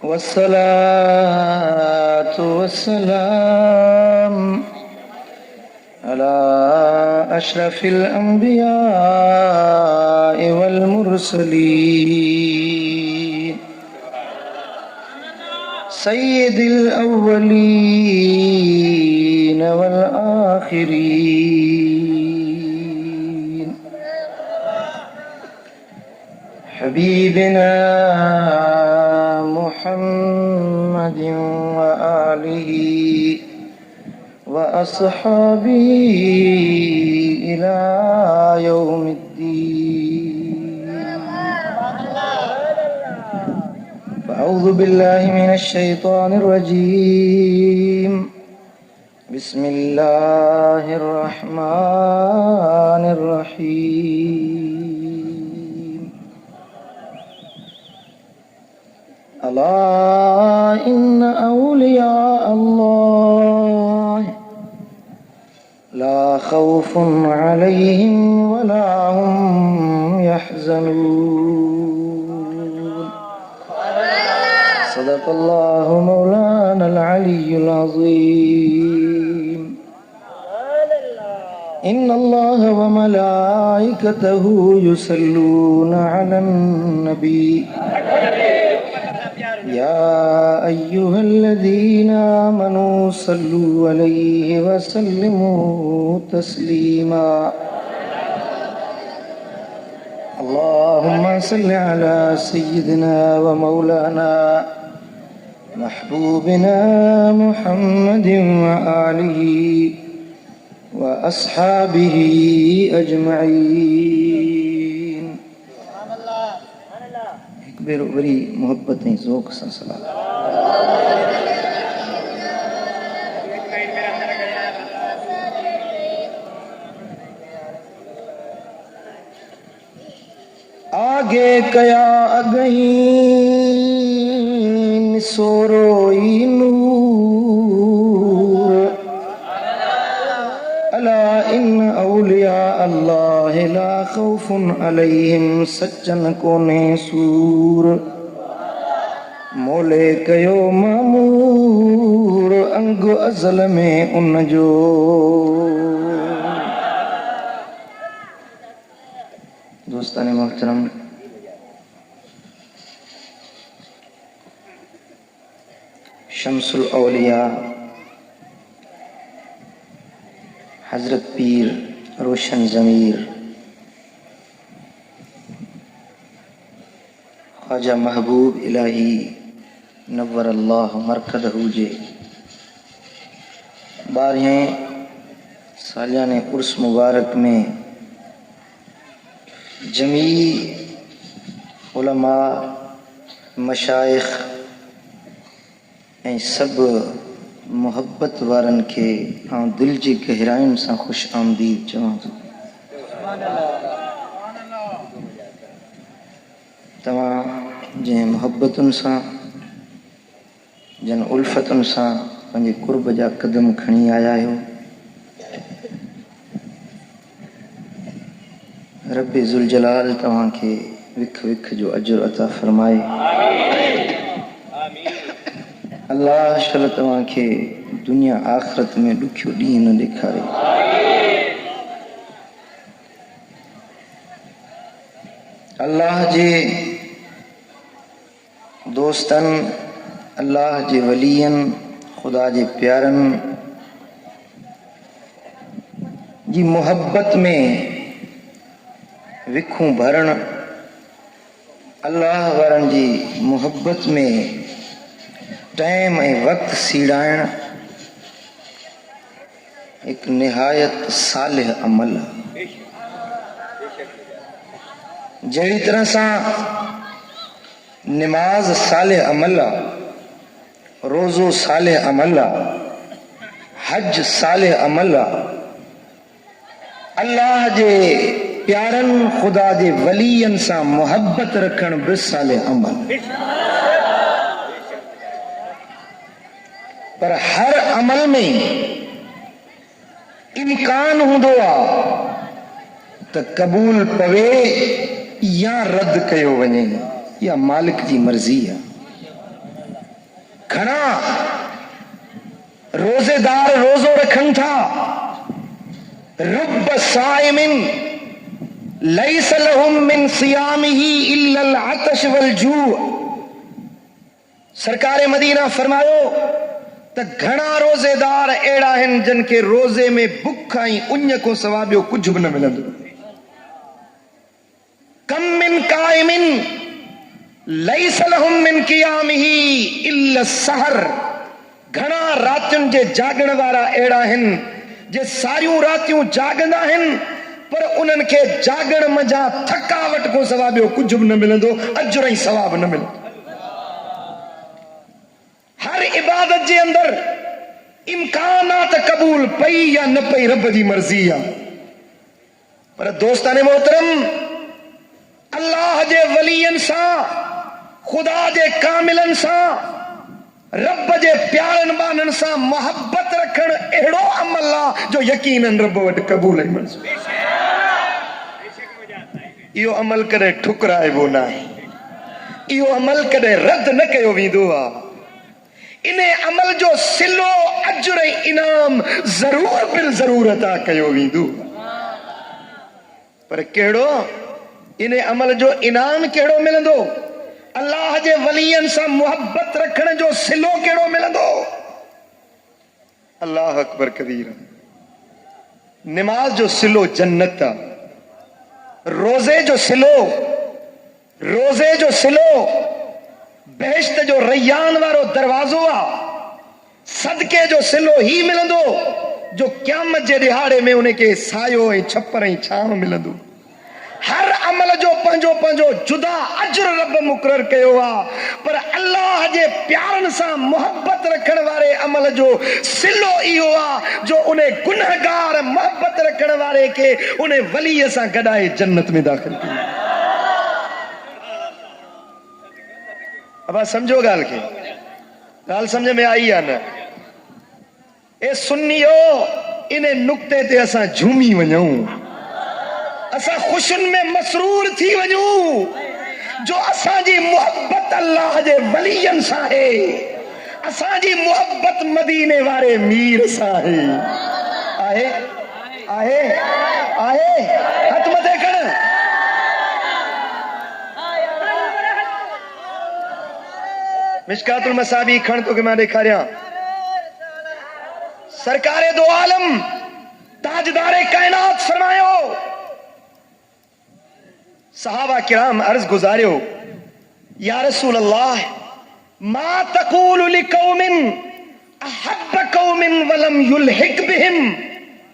والصلاة والسلام على أشرف الأنبياء والمرسلين سيد الأولين والآخرين حبيبنا محمد وآله وأصحابه إلى يوم الدين. فأعوذ بالله من الشيطان الرجيم. بسم الله الرحمن الرحيم. ألا إن أولياء الله لا خوف عليهم ولا هم يحزنون. صدق الله مولانا العلي العظيم. إن الله وملائكته يصلون على النبي يا أيها الذين آمنوا صلوا عليه وسلموا تسليما. اللهم صل على سيدنا ومولانا محبوبنا محمد وآله وأصحابه أجمعين. बेरो बड़ी मोहब्बत ऐं ज़ौक़ सां सलाम। आगे कया अगईं सोरोई नूर अला इन औलिया अल्लाह ला खौफुन अलैहिम सच्चन कोने सूर मोले कयो मामूर अंग अज़ल में उन जो दोस्तान मोहतरम शम्सुल औलिया हजरत पीर रोशन ज़मीर ख्वाजा महबूब इलाही नव्वर अल्लाह मरकदहू जे 12वें सालियाने उर्स मुबारक में जमी उलमा मशाइख ऐं सब मोहब्बत वारन के दिल जी गहराइन से खुश आमदीद चवां थो। तव्हां जंहिं मोहब्बतुनि सां जन उल्फतुनि सां पंहिंजे कुर्ब जा कदम खणी आया आहियो, रब्बे ज़ुल जलाल तव्हां खे विख विख जो अजर अता फरमाए। अल्लाह शल तव्हां खे दुनिया आख़िरत में ॾुखियो ॾींहुं न ॾेखारे। अल्लाह जे दोस्तनि, अल्लाह जे वलियनि, ख़ुदा जे प्यारनि जी मोहब्बत में विखूं भरण, अल्लाह वारनि जी मोहब्बत में टाइम ऐं वक़्तु सीड़ाइण एक निहायत सालिह अमल। जहिड़ी तरह सां नमाज सालिह अमल आहे, रोज़ो सालिह अमल आहे, हज सालिह अमल आहे, अल्लाह जे प्यारनि ख़ुदा जे वलियनि सां मोहब्बत रखण बि सालिह अमल। पर हर अमल में इम्कान हूंदो आहे तो कबूल पवे या रद्द कयो वने, या मालिक जी मर्जी है। घणा रोजेदार रोजो रखन था, रुब साइमिन लैस लहुम मिन सियामिही इल्लल अतश वल जू। सरकार मदीना फरमायो त घणा रोजेदार अहिड़ा आहिनि जिन खे रोज़े में बुख ऐं उञ को सवा ॿियो कुझु बि न मिलंदो। कम मिन काइमिन लैस लहुम मिन क़ियामिही इल्ला सहर। घणा रातियुनि जे जागण वारा अहिड़ा आहिनि जे सारियूं रातियूं जागंदा आहिनि, पर उन्हनि खे जागण मंझां थकावट को सवा ॿियो कुझु बि न मिलंदो, अजुर ऐं सवाब न मिलंदो। हर इबादत जे अंदर इम्कानात कबूल पई या न पई रब जी मर्जी आहे। पर दोस्ताने मोहतरम, अल्लाह जे वलियन सां, खुदा जे कामिलन सां, रब जे प्यारन बानन सां मोहब्बत रखण अहिड़ो अमल आहे जो यकीनन रब वटि क़बूल ऐं मंज़ूर। इहो अमल कॾहिं ठुकराइबो न आहे, इहो अमल कॾहिं रद्द न कयो वेंदो आहे। इन अमल जो सिलो अजुर ऐं इनाम ज़रूर बिल ज़रूर अता कयो वेंदो। पर कहिड़ो इन अमल जो इनाम कहिड़ो मिलंदो? अल्लाह जे वलियन सां मोहब्बत रखण जो सिलो कहिड़ो मिलंदो? अल्लाह अकबर कबीर। निमाज जो सिलो जन्नत आहे, रोज़े जो सिलो बेहश्त जो रैयान वारो दरवाजो आहे। सदके जो सिलो ही मिलंदो जो क़यामत जे दिहाड़े में उनखे सायो ऐं छपर ऐं छांव मिलंदो। हर अमल जो पंहिंजो पंहिंजो जुदा अजर रब मुक़रर कयो आहे, पर अल्लाह जे प्यारन सां मोहब्बत रखण वारे अमल जो सिलो इहो आहे जो उन गुनहगार मोहब्बत रखण वारे खे उन वलीअ सां गॾाए जन्नत में दाख़िल कयो। अब समझो ॻाल्हि खे, ॻाल्हि समझ में आई आहे न? ए सुन्नियो, इन नुक़्ते ते असां झूमी वञूं, असां खुशियुनि में मसरूर थी वञूं जो असांजी मोहब्बत अल्लाह जे वलियन सां आहे, असांजी मोहब्बत मदीने वारे मीर सां आहे। आहे आहे आहे हथ मथे खण। मिशकातुल मसाबी खण तो के मां ॾेखारियां। सरकारे दो आलम ताजदारे कायनात फरमायो, सहाबा किराम अर्ज गुजारियो, या रसूल अल्लाह मा तक़ूलु लिक़ौमिन अहब्ब कौमिन वलम युल्हिक बिहिम।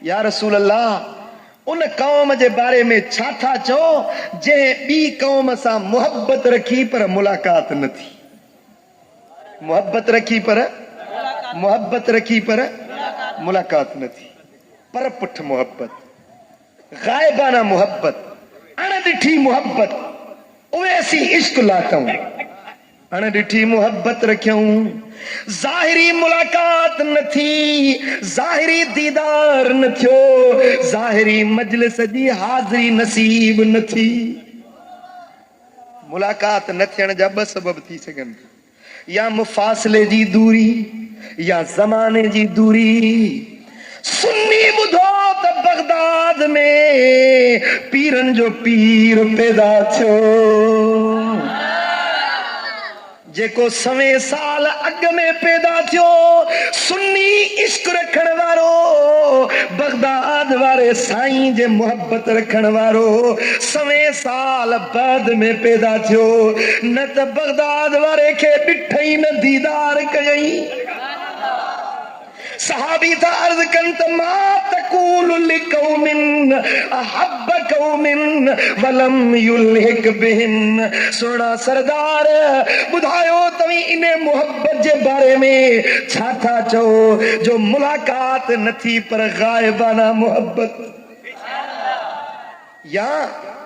या रसूल अल्लाह, उन कौम जे बारे में छा था चओ जंहिं ॿी कौम सां मोहब्बत रखी पर मुलाकात न थी? मोहब्बत रखी पर मुलाकात न थी। पर पुठ मोहब्बत, गायबाना मोहब्बत, अणॾिठी मोहब्बत, उवैसी इश्क लाथऊं, अणॾिठी मोहब्बत रखियऊं। ज़ाहिरी मुलाकात न थी, ज़ाहिरी दीदार न थियो, ज़ाहिरी मजलिस जी हाज़िरी नसीब न थी। मुलाकात न थियण जा ॿ सबब थी सघनि, या मुफ़ासिले जी दूरी या ज़माने जी दूरी। सुन्नी ॿुधो त बगदाद में पीरन जो पीर पैदा थियो, जेको सवें साल अॻ में पैदा थियो। सुन्नी इश्क रखण वारो, बगदाद वारे साईं जे मोहब्बत रखण वारो सवें साल बाद में पैदा थियो, न त बगदाद वारे खे ॾिठई न दीदार कयई। सहाबी था अर्ज कन त मा तक़ूलु लिक़ौमिन अहब्ब कौमिन वलम युल्हिक बिहिम। सोना सरदार ॿुधायो तव्हीं इन मोहब्बत जे बारे में छा था चओ जो मुलाकात न थी पर गायबाना मोहब्बत या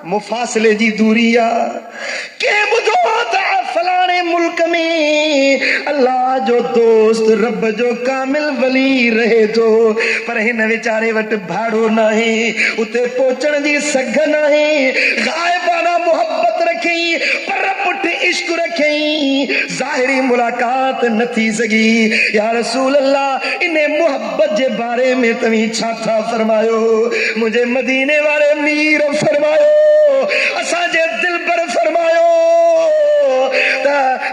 मुफ़ासिले जी दूरी आहे। के ॿुधो त फलाने मुल्क में अल्लाह जो दोस्त रब जो कामिल वली रहे जो, पर हिन वीचारे वट भाड़ो नहीं, उते पहुंचण जी सघ नहीं। गायबाना मोहब्बत रखी पर पुठ इश्क रखी, ज़ाहिरी मुलाकात न थी सगी। या रसूल अल्लाह, इन्हें मोहब्बत जे बारे में तवी छा था फरमायो? मुझे मदीने वाले मीर फरमायो, असांजे दिल पर फरमायो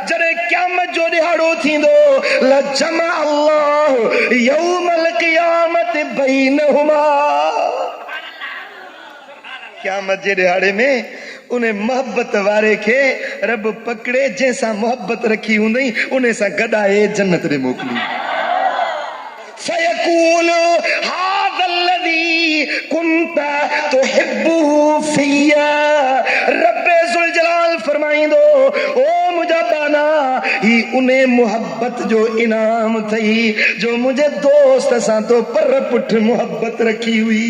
जरे क़यामत जो दिहाड़ो थींदो, लजमा अल्लाह यौमल क़ियामत बैनहुमा। क़यामत जे दिहाड़े में उन्हें मोहब्बत वारे खे रब पकड़े, जैसा मोहब्बत रखी हुंदई उन्हें सा गडाए जन्नत रे मोकली। फयकूल हाज़ल्लज़ी कुन्ता तुहिब्बुहु फिया, रब्बे ज़ुल जलाल फरमाइंदो, ओ मुझा बाना, ही उन्हें मोहब्बत जो इनाम थई जो मुझे दोस्त सा तो पर पुठ मोहब्बत रखी हुई।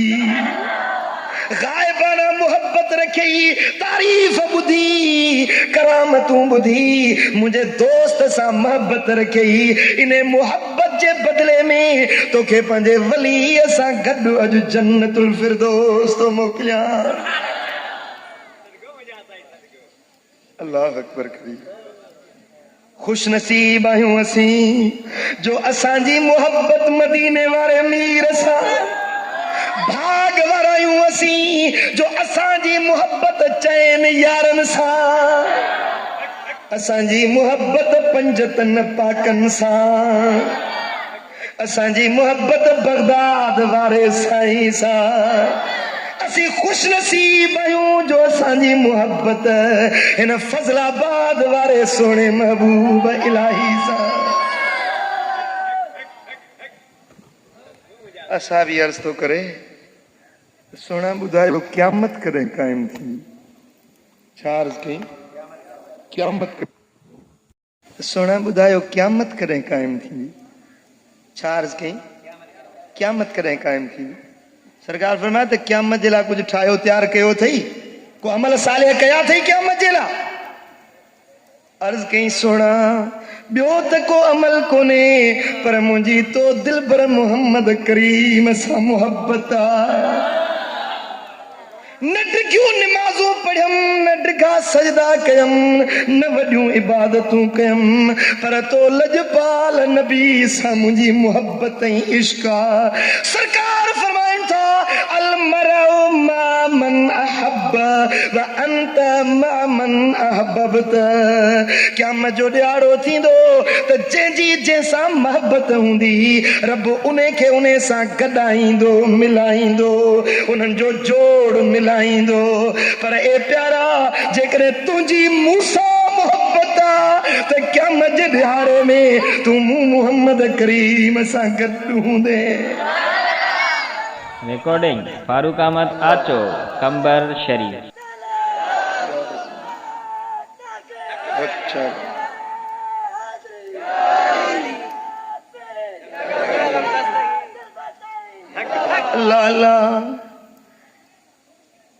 गायबाना मोहब्बत रखी, तारीफ बुधी, करामतूं बुधी, मुझे दोस्त सा मोहब्बत रखी। इन्हें मोहब्बत जे बदले में तोखे पंहिंजे वली सां गॾु अॼु जन्नतुल फिरदौस तो मोकिलियां। अल्लाह अकबर करी। खुश नसीब आहियूं असीं जो असांजी मोहब्बत मदीने वारे मीर सां, भाग वारायूं असीं जो असांजी मोहब्बत चैन यारन सां, असांजी मोहब्बत पंजतन पाकन सां, असांजी मोहब्बत बगदाद वारे साईं सां। असीं खुश नसीब आहियूं जो असांजी मोहब्बत हिन फज़लाबाद वारे सोने महबूब इलाही सां। असां भी अर्ज़ तो करे, सोना ॿुधायो क़यामत कॾहिं क़ाइम थी? छा अर्ज़ कई? क़यामत। सोना ॿुधायो क़यामत कॾहिं क़ाइम थी? छा अर्ज़ कई? क़यामत कॾहिं क़ाइम थी? सरकार फरमाए त क़यामत जे लाइ कुझु ठाहियो तैयार कयो अथई, को अमल सालिह कया अथई क़यामत जे लाइ? अर्ज़ कई, सोना ॿियो त को अमल कोन्हे, पर मुंहिंजी तो दिलबर मोहम्मद करीम सां मोहब्बत आहे। न ॾिघियूं निमाज़ूं पढ़ियम, न ॾिघा सजदा कयम, न वॾियूं इबादतूं कयम, पर तो लजपाल नबी सां मुंहिंजी मोहब्बत ऐं इश्क आहे। सरकार फरमाइनि था, अल मरउ मा मन अहब व अंत मा मन अहबबत। क़यामत जो ॾियारो थींदो त जंहिंजी जंहिंसां मोहब्बत हूंदी, रब उन्हें खे उन्हें सां गॾाईंदो, मिलाईंदो, उन्हनि जो जोड़ मिलाईंदो। पर ए प्यारा, जेकॾहिं तुंहिंजी मूंसां मोहब्बत आहे त क़यामत जे ॾियारे में तूं मोहम्मद करीम सां गॾु हूंदे। रिकॉर्डिंग फारूक अहमद आचो, कंबर शरीफ। अच्छा, लाला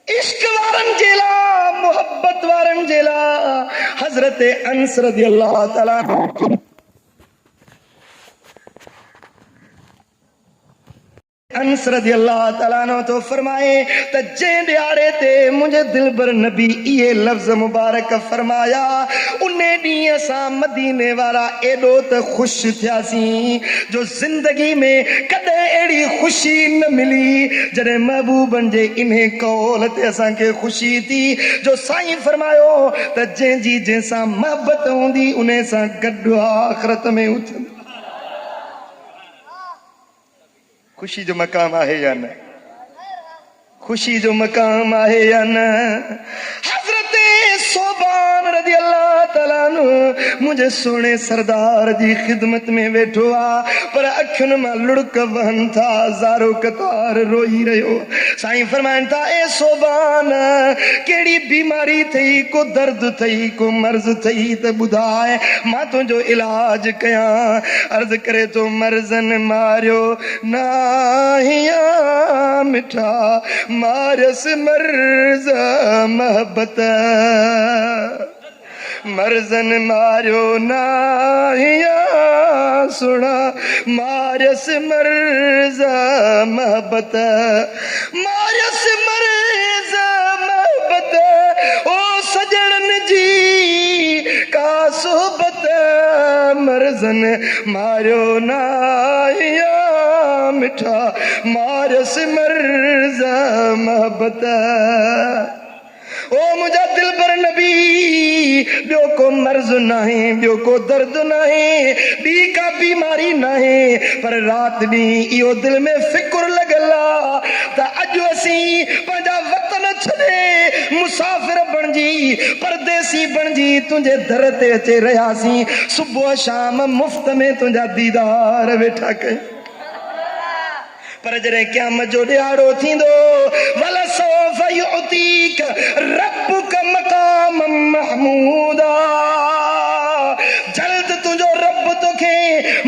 इश्क वारन जेला, मोहब्बत वारन जेला हजरत अनस रज़ियल्लाहु ताला अनस रज़ियल्लाहु ताला अन्हु तो फरमाए त जंहिं ॾियारे ते मुंहिंजे दिलबर नबी इहे लफ़्ज़ मुबारक फरमाया, उन ॾींहुं असां मदीने वारा एॾो त ख़ुशि थियासीं जो ज़िंदगी में कॾहिं अहिड़ी ख़ुशी न मिली जॾहिं महबूबनि जे इन कौल ते असांखे ख़ुशी थी जो साईं फरमायो त जंहिंजी जंहिंसां मोहबत हूंदी उन सां गॾु आख़िरत में उथंदी। खुशी जो मकाम आहे या न? खुशी जो मकाम आहे या न? हजरत सोबान रज़ियल्लाहु ताला अन्हु मुंहिंजे सुहिणे सरदार जी ख़िदमत में वेठो आहे, पर अखियुनि मां लुड़क वहनि था, ज़ारो कतार रोई रहियो। साईं फरमाइनि था, ए सोबान, कहिड़ी बीमारी थई, को दर्द थई, को मर्ज़ थई त ॿुधाए, मां तुंहिंजो इलाज कयां। अर्ज़ करे तो, मर्ज़नि मारियो नाहिया मिठा, मारस मर्ज़ मोहब्बत। मर्जन मारियो नाहिया सुना मारस मर्जा मोहब्बत मारस मर्जा मोहब्बत ओ सजन जी का सोहबत मर्जन मारियो नाहिया मिठा मारस मर्जा मोहब्बत ओ मुझा दिल पर नबी बियो को मर्ज नहीं बियो को दर्द नहीं बी का बीमारी नहीं पर रात नी इो दिल में फिक्र लगला त अज असी पंजा वतन छड़े मुसाफिर बन जी परदेसी बन जी तुझे दर ते अचे रहियासी सुबह शाम मुफ्त में तुझा दीदार वेठा कई पर जरे क़यामत जो ॾियारो थींदो वल सौफ युतीक रब्बुक मक़ाम महमूदा जल्द तुझो रब तोखे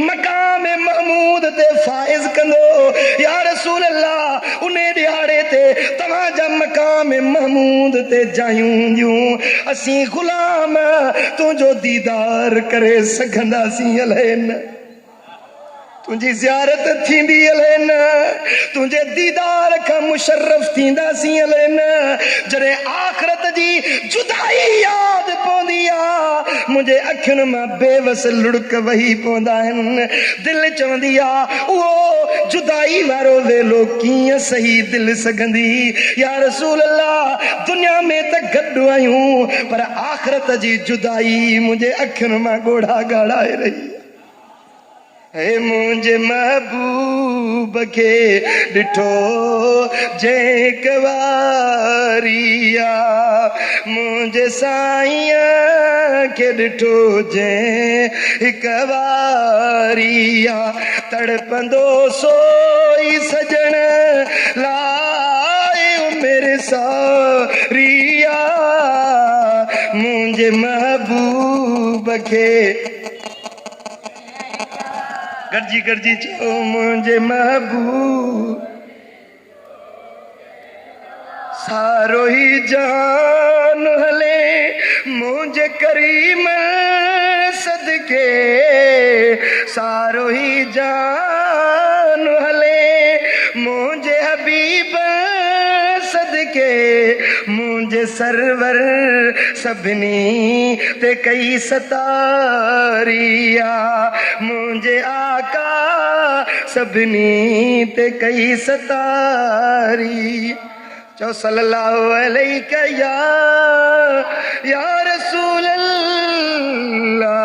मक़ाम महमूद ते फाइज कंदो या रसूल अल्लाह उन ॾियारे ते तव्हांजा मक़ाम महमूद ते जायूं ॾियूं असीं ग़ुलाम तुझो दीदार करे सघंदासीं अलाए न तुझी ज़ियारत थींदी अलाए न तुझे दीदार खां मुशर्रफ थींदासीं अलाए न जॾहिं आख़िरत जी जुदाई यादि पवंदी आहे मुंहिंजे अखियुनि मां बेवस लुड़क वही पवंदा आहिनि दिलि चवंदी आहे उहो जुदाई वारो वेलो कीअं सही दिलि सघंदी या रसूल अल्लाह दुनिया में त गॾु आहियूं पर आख़िरत जी जुदाई मुंहिंजे अखियुनि मां ॻोढ़ा ॻाढ़ाए रही हे मुंहिंजे महबूब खे ॾिठो जंहिं कवारिया मुंहिंजे साईं खे ॾिठो जंहिं कवारिया तड़पंदो सोई सजण लाए मेरे सारिया मुंहिंजे महबूब खे गॾिजी गॾिजी चओ मुंहिंजे महबूब सारो ही जान हले मुंहिंजे करीम सदके सारो ही जान हले मुंहिंजे हबीब सदके मुंहिंजे सरवर सभिनी ते कई सतारिया मुंहिंजे आका सभिनी ते कई सतारी चो सल्लल्लाहु अलैहि या रसूल अल्लाह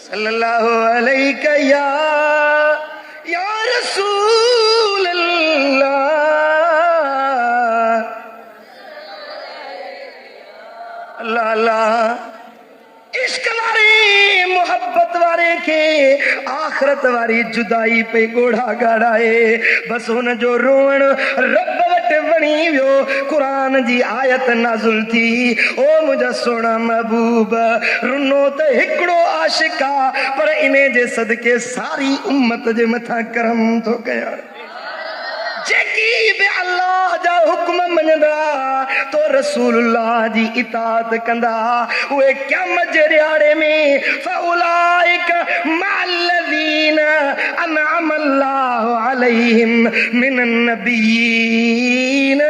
सल्लल्लाहु अलैहि या रसूल अल्लाह अल्लाह अल्लाह इश्क वारी मोहब्बत वारे के आखिरत वारी जुदाई पे गोढ़ा गाड़ाए बस हुन जो रोण रब वट वणी वियो कुरान जी आयत नाज़िल थी ओ मुंहिंजा सोना महबूब रुनो त हिकिड़ो आशिका पर इने जे सदके सारी उम्मत जे मथां करम थो कयां जेकी बि अल्लाह जा हुक्म मञंदा तो रसूलुल्लाह जी इताअत कंदा उहे क़यामत जे ॾियारे में फउलाइक मअल्लज़ीन अनअम अल्लाहु अलैहिम मिनन नबिय्यीन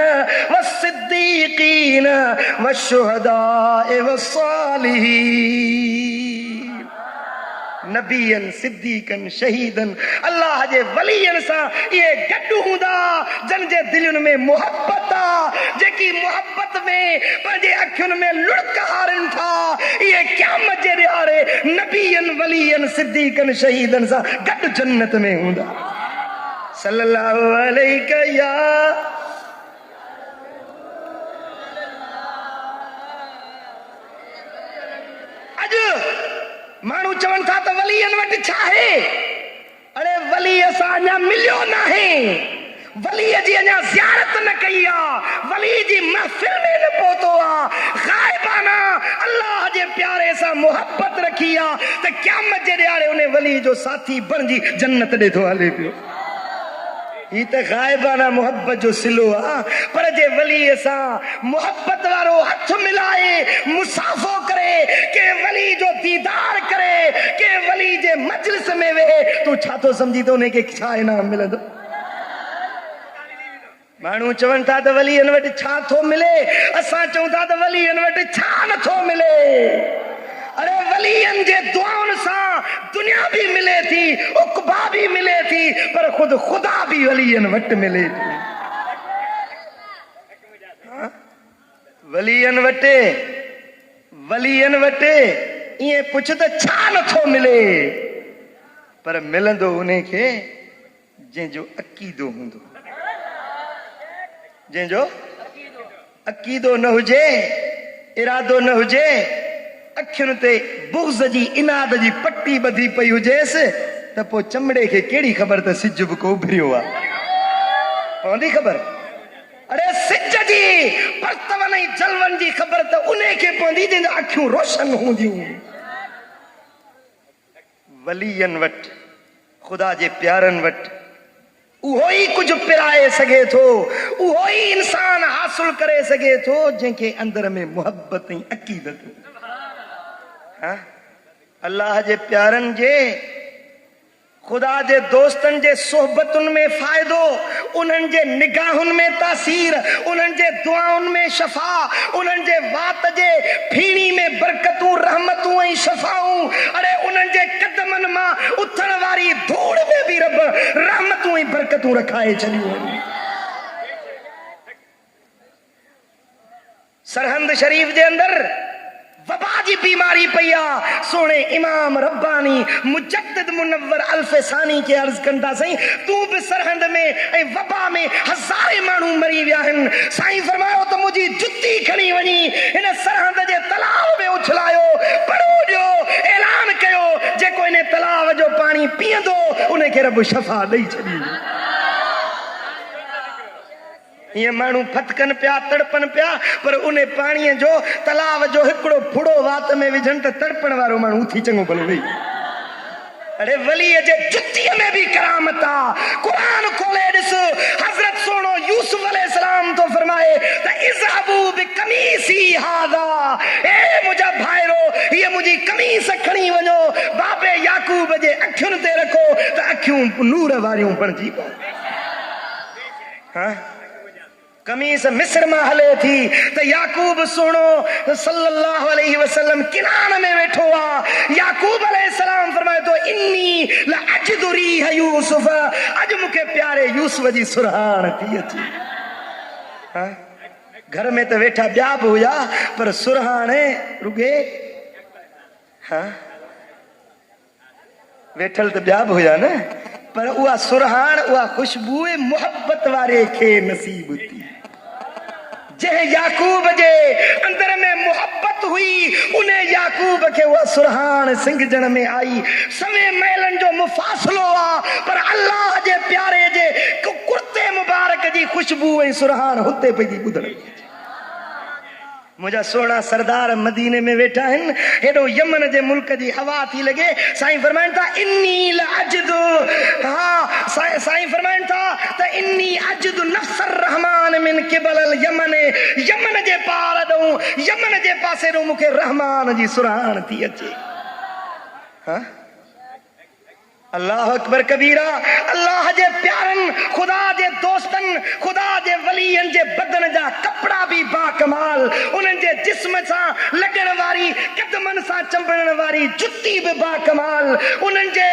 वस्सिद्दीक़ीन वश्शुहदाए वस्सालिहीन नबीयन सिद्दीकन शहीदन अल्लाह जे वलियन सां ये गड्डू हुंदा जन जे दिलनि में मोहब्बत आ जेकी मोहब्बत में पंहिंजे अखियुनि में लुड़क हारनि था ये क़यामत जे ॾियारे नबीयन वलियन सिद्दीकन शहीदन सां गॾु जन्नत में हुंदा सल्लल्लाहु अलैहि या मानू चवन था तो वलियन वट छा है अरे वली असा अञा मिलियो न है वली जी अञा ज़ियारत न कई आ वली जी महफिल में न पहुतो आ गायबाना अल्लाह जे प्यारे सां मोहब्बत रखी आ त क़यामत जे ॾियारे उन वली जो साथी बणजी जन्नत ॾे थो हले पियो ही त गायबाना मोहब्बत जो सिलो आ, पर जे वली सा मोहब्बत वारो हथ मिलाए मुसाफो करे के वली जो दीदार करे के वली जे मजलिस में वेहे तू छा तो समझी तो उनके छा इनाम मिलंदो। माण्हू चवनि था त वलीअनि वटि छा थो मिले, असां चऊं था त वलीअनि वटि छा नथो मिले। अरे वलीअनि जे दुआउनि सां दुनिया भी मिले थी, उक़बा भी मिले थी, पर खुद खुदा भी वलीअनि वटि मिले थी। वलीअनि वटि ईअं पुछ त छा नथो मिले, पर मिलंदो उनखे जंहिंजो अक़ीदो हूंदो। जंहिंजो अक़ीदो न हुजे, इरादो न हुजे, अखियुनि ते बुग़्ज़ जी इनाद जी पट्टी ॿधी पई हुजेसि त पोइ चमड़े खे कहिड़ी ख़बर त सिज बि को उभरियो आहे, पवंदी ख़बर? अरे सिज जी परतवन ऐं जलवन जी ख़बर त उन खे पवंदी जंहिंजो अखियूं रोशन हूंदियूं। वलीअनि वटि, ख़ुदा जे प्यारनि वटि उहो ई कुझु पिराए सघे थो, उहो ई इंसान हासिल करे सघे थो जंहिंखे अंदर में मुहबत ऐं अक़ीदत। अल्लाह जे प्यारनि जे, ख़ुदा जे दोस्तनि जे सोहबतुनि में फ़ाइदो, उन्हनि जे निगाहुनि में तासीर, उन्हनि जे दुआउनि में शफ़ा, उन्हनि जे वात जे फीणी में बरकतूं, रहमतूं ऐं शफ़ाऊं। अरे उन्हनि जे कदमनि मां उथण वारी धूड़ में बि रब रहमतूं ऐं बरकतूं रखाए छॾियूं आहिनि। सरहंद शरीफ जे अंदर वबा जी बीमारी पई आहे। सोणे इमाम रब्बानी मुजद्दिद मुनव्वर अल्फसानी के अर्ज कंदा, साईं तू भी सरहंद में ऐं वबा में हज़ारे माण्हू मरी विया आहिनि। साईं फरमायो त मुंहिंजी जुती खणी वञी हिन सरहंद जे तलाव में उछलायो, पड़ो ॾियो, ऐलान कयो जेको इन तलाव जो पाणी पीअंदो उनखे रब शफ़ा ॾेई छॾींदो। ये माण्हू फटकन पिया, तड़पन पिया, पर उन पाणीअ जो तलाव जो हिकिड़ो फुड़ो वात में विझनि त तड़पण वारो माण्हू उथी चङो भलो वेही। अरे वलीअ जे जुतीअ में भी करामत आहे। क़ुरान खोले ॾिस, हज़रत सोनो यूसुफ अलैहिस्सलाम तो फरमाए त इज़हबू बिकमीसी हाज़ा, ए मुंहिंजा भाइरो हीअ मुंहिंजी कमीस खणी वञो, बाबे याकूब जे अखियुनि ते रखो त अखियूं नूर वारियूं बणिजी पवनि। कमीस मिस्र में हले थी त याकूब सुनो सल्लल्लाहु अलैहि वसल्लम किनान में वेठो आ। याकूब अलैहिस्सलाम फरमाए तो इन्नी लअजदु रीह यूसुफ, अज मूंखे प्यारे यूसुफ जी सुरहान थी अचे। घर में तो वेठा ॿिया बि हुया, पर सुरहाने रुगे वेठल तो ॿिया बि हुया न, पर उहा सुरहान, उहा खुशबू मोहब्बत वारे खे नसीब थी। जंहिं याकूब जे अंदर में मोहब्बत हुई, उन याकूब खे उहा सुरहान सिंगजण में आई। सवे महलन जो मुफ़ासिलो आ, पर अल्लाह जे प्यारे जे कुर्ते मुबारक जी खुशबू ऐं सुरहान हुते पई ॿुधण। मुझा सोना सरदार मदीने में वेठा आहिनि, हेॾो यमन जे मुल्क जी हवा थी लगे। साईं फरमाइनि था इन्नी लअजदु, हाँ साईं फरमाइनि था त इन्नी अजदु नफ्सर रहमान मिन क़िबल यमन, यमन जे पार ॾऊं, यमन जे पासे ॾऊं मूंखे रहमान जी सुरहान थी अचे। अल्लाह अकबर कबीरा। अल्लाह जे प्यारनि, ख़ुदा जे दोस्तनि, ख़ुदा जे वलीअनि जे बदन जा कपड़ा भी बाकमाल, उन्हनि जे जिस्म सां लॻण वारी, कदमनि सां चंबड़ण वारी जुती भी बाकमाल, उन्हनि जे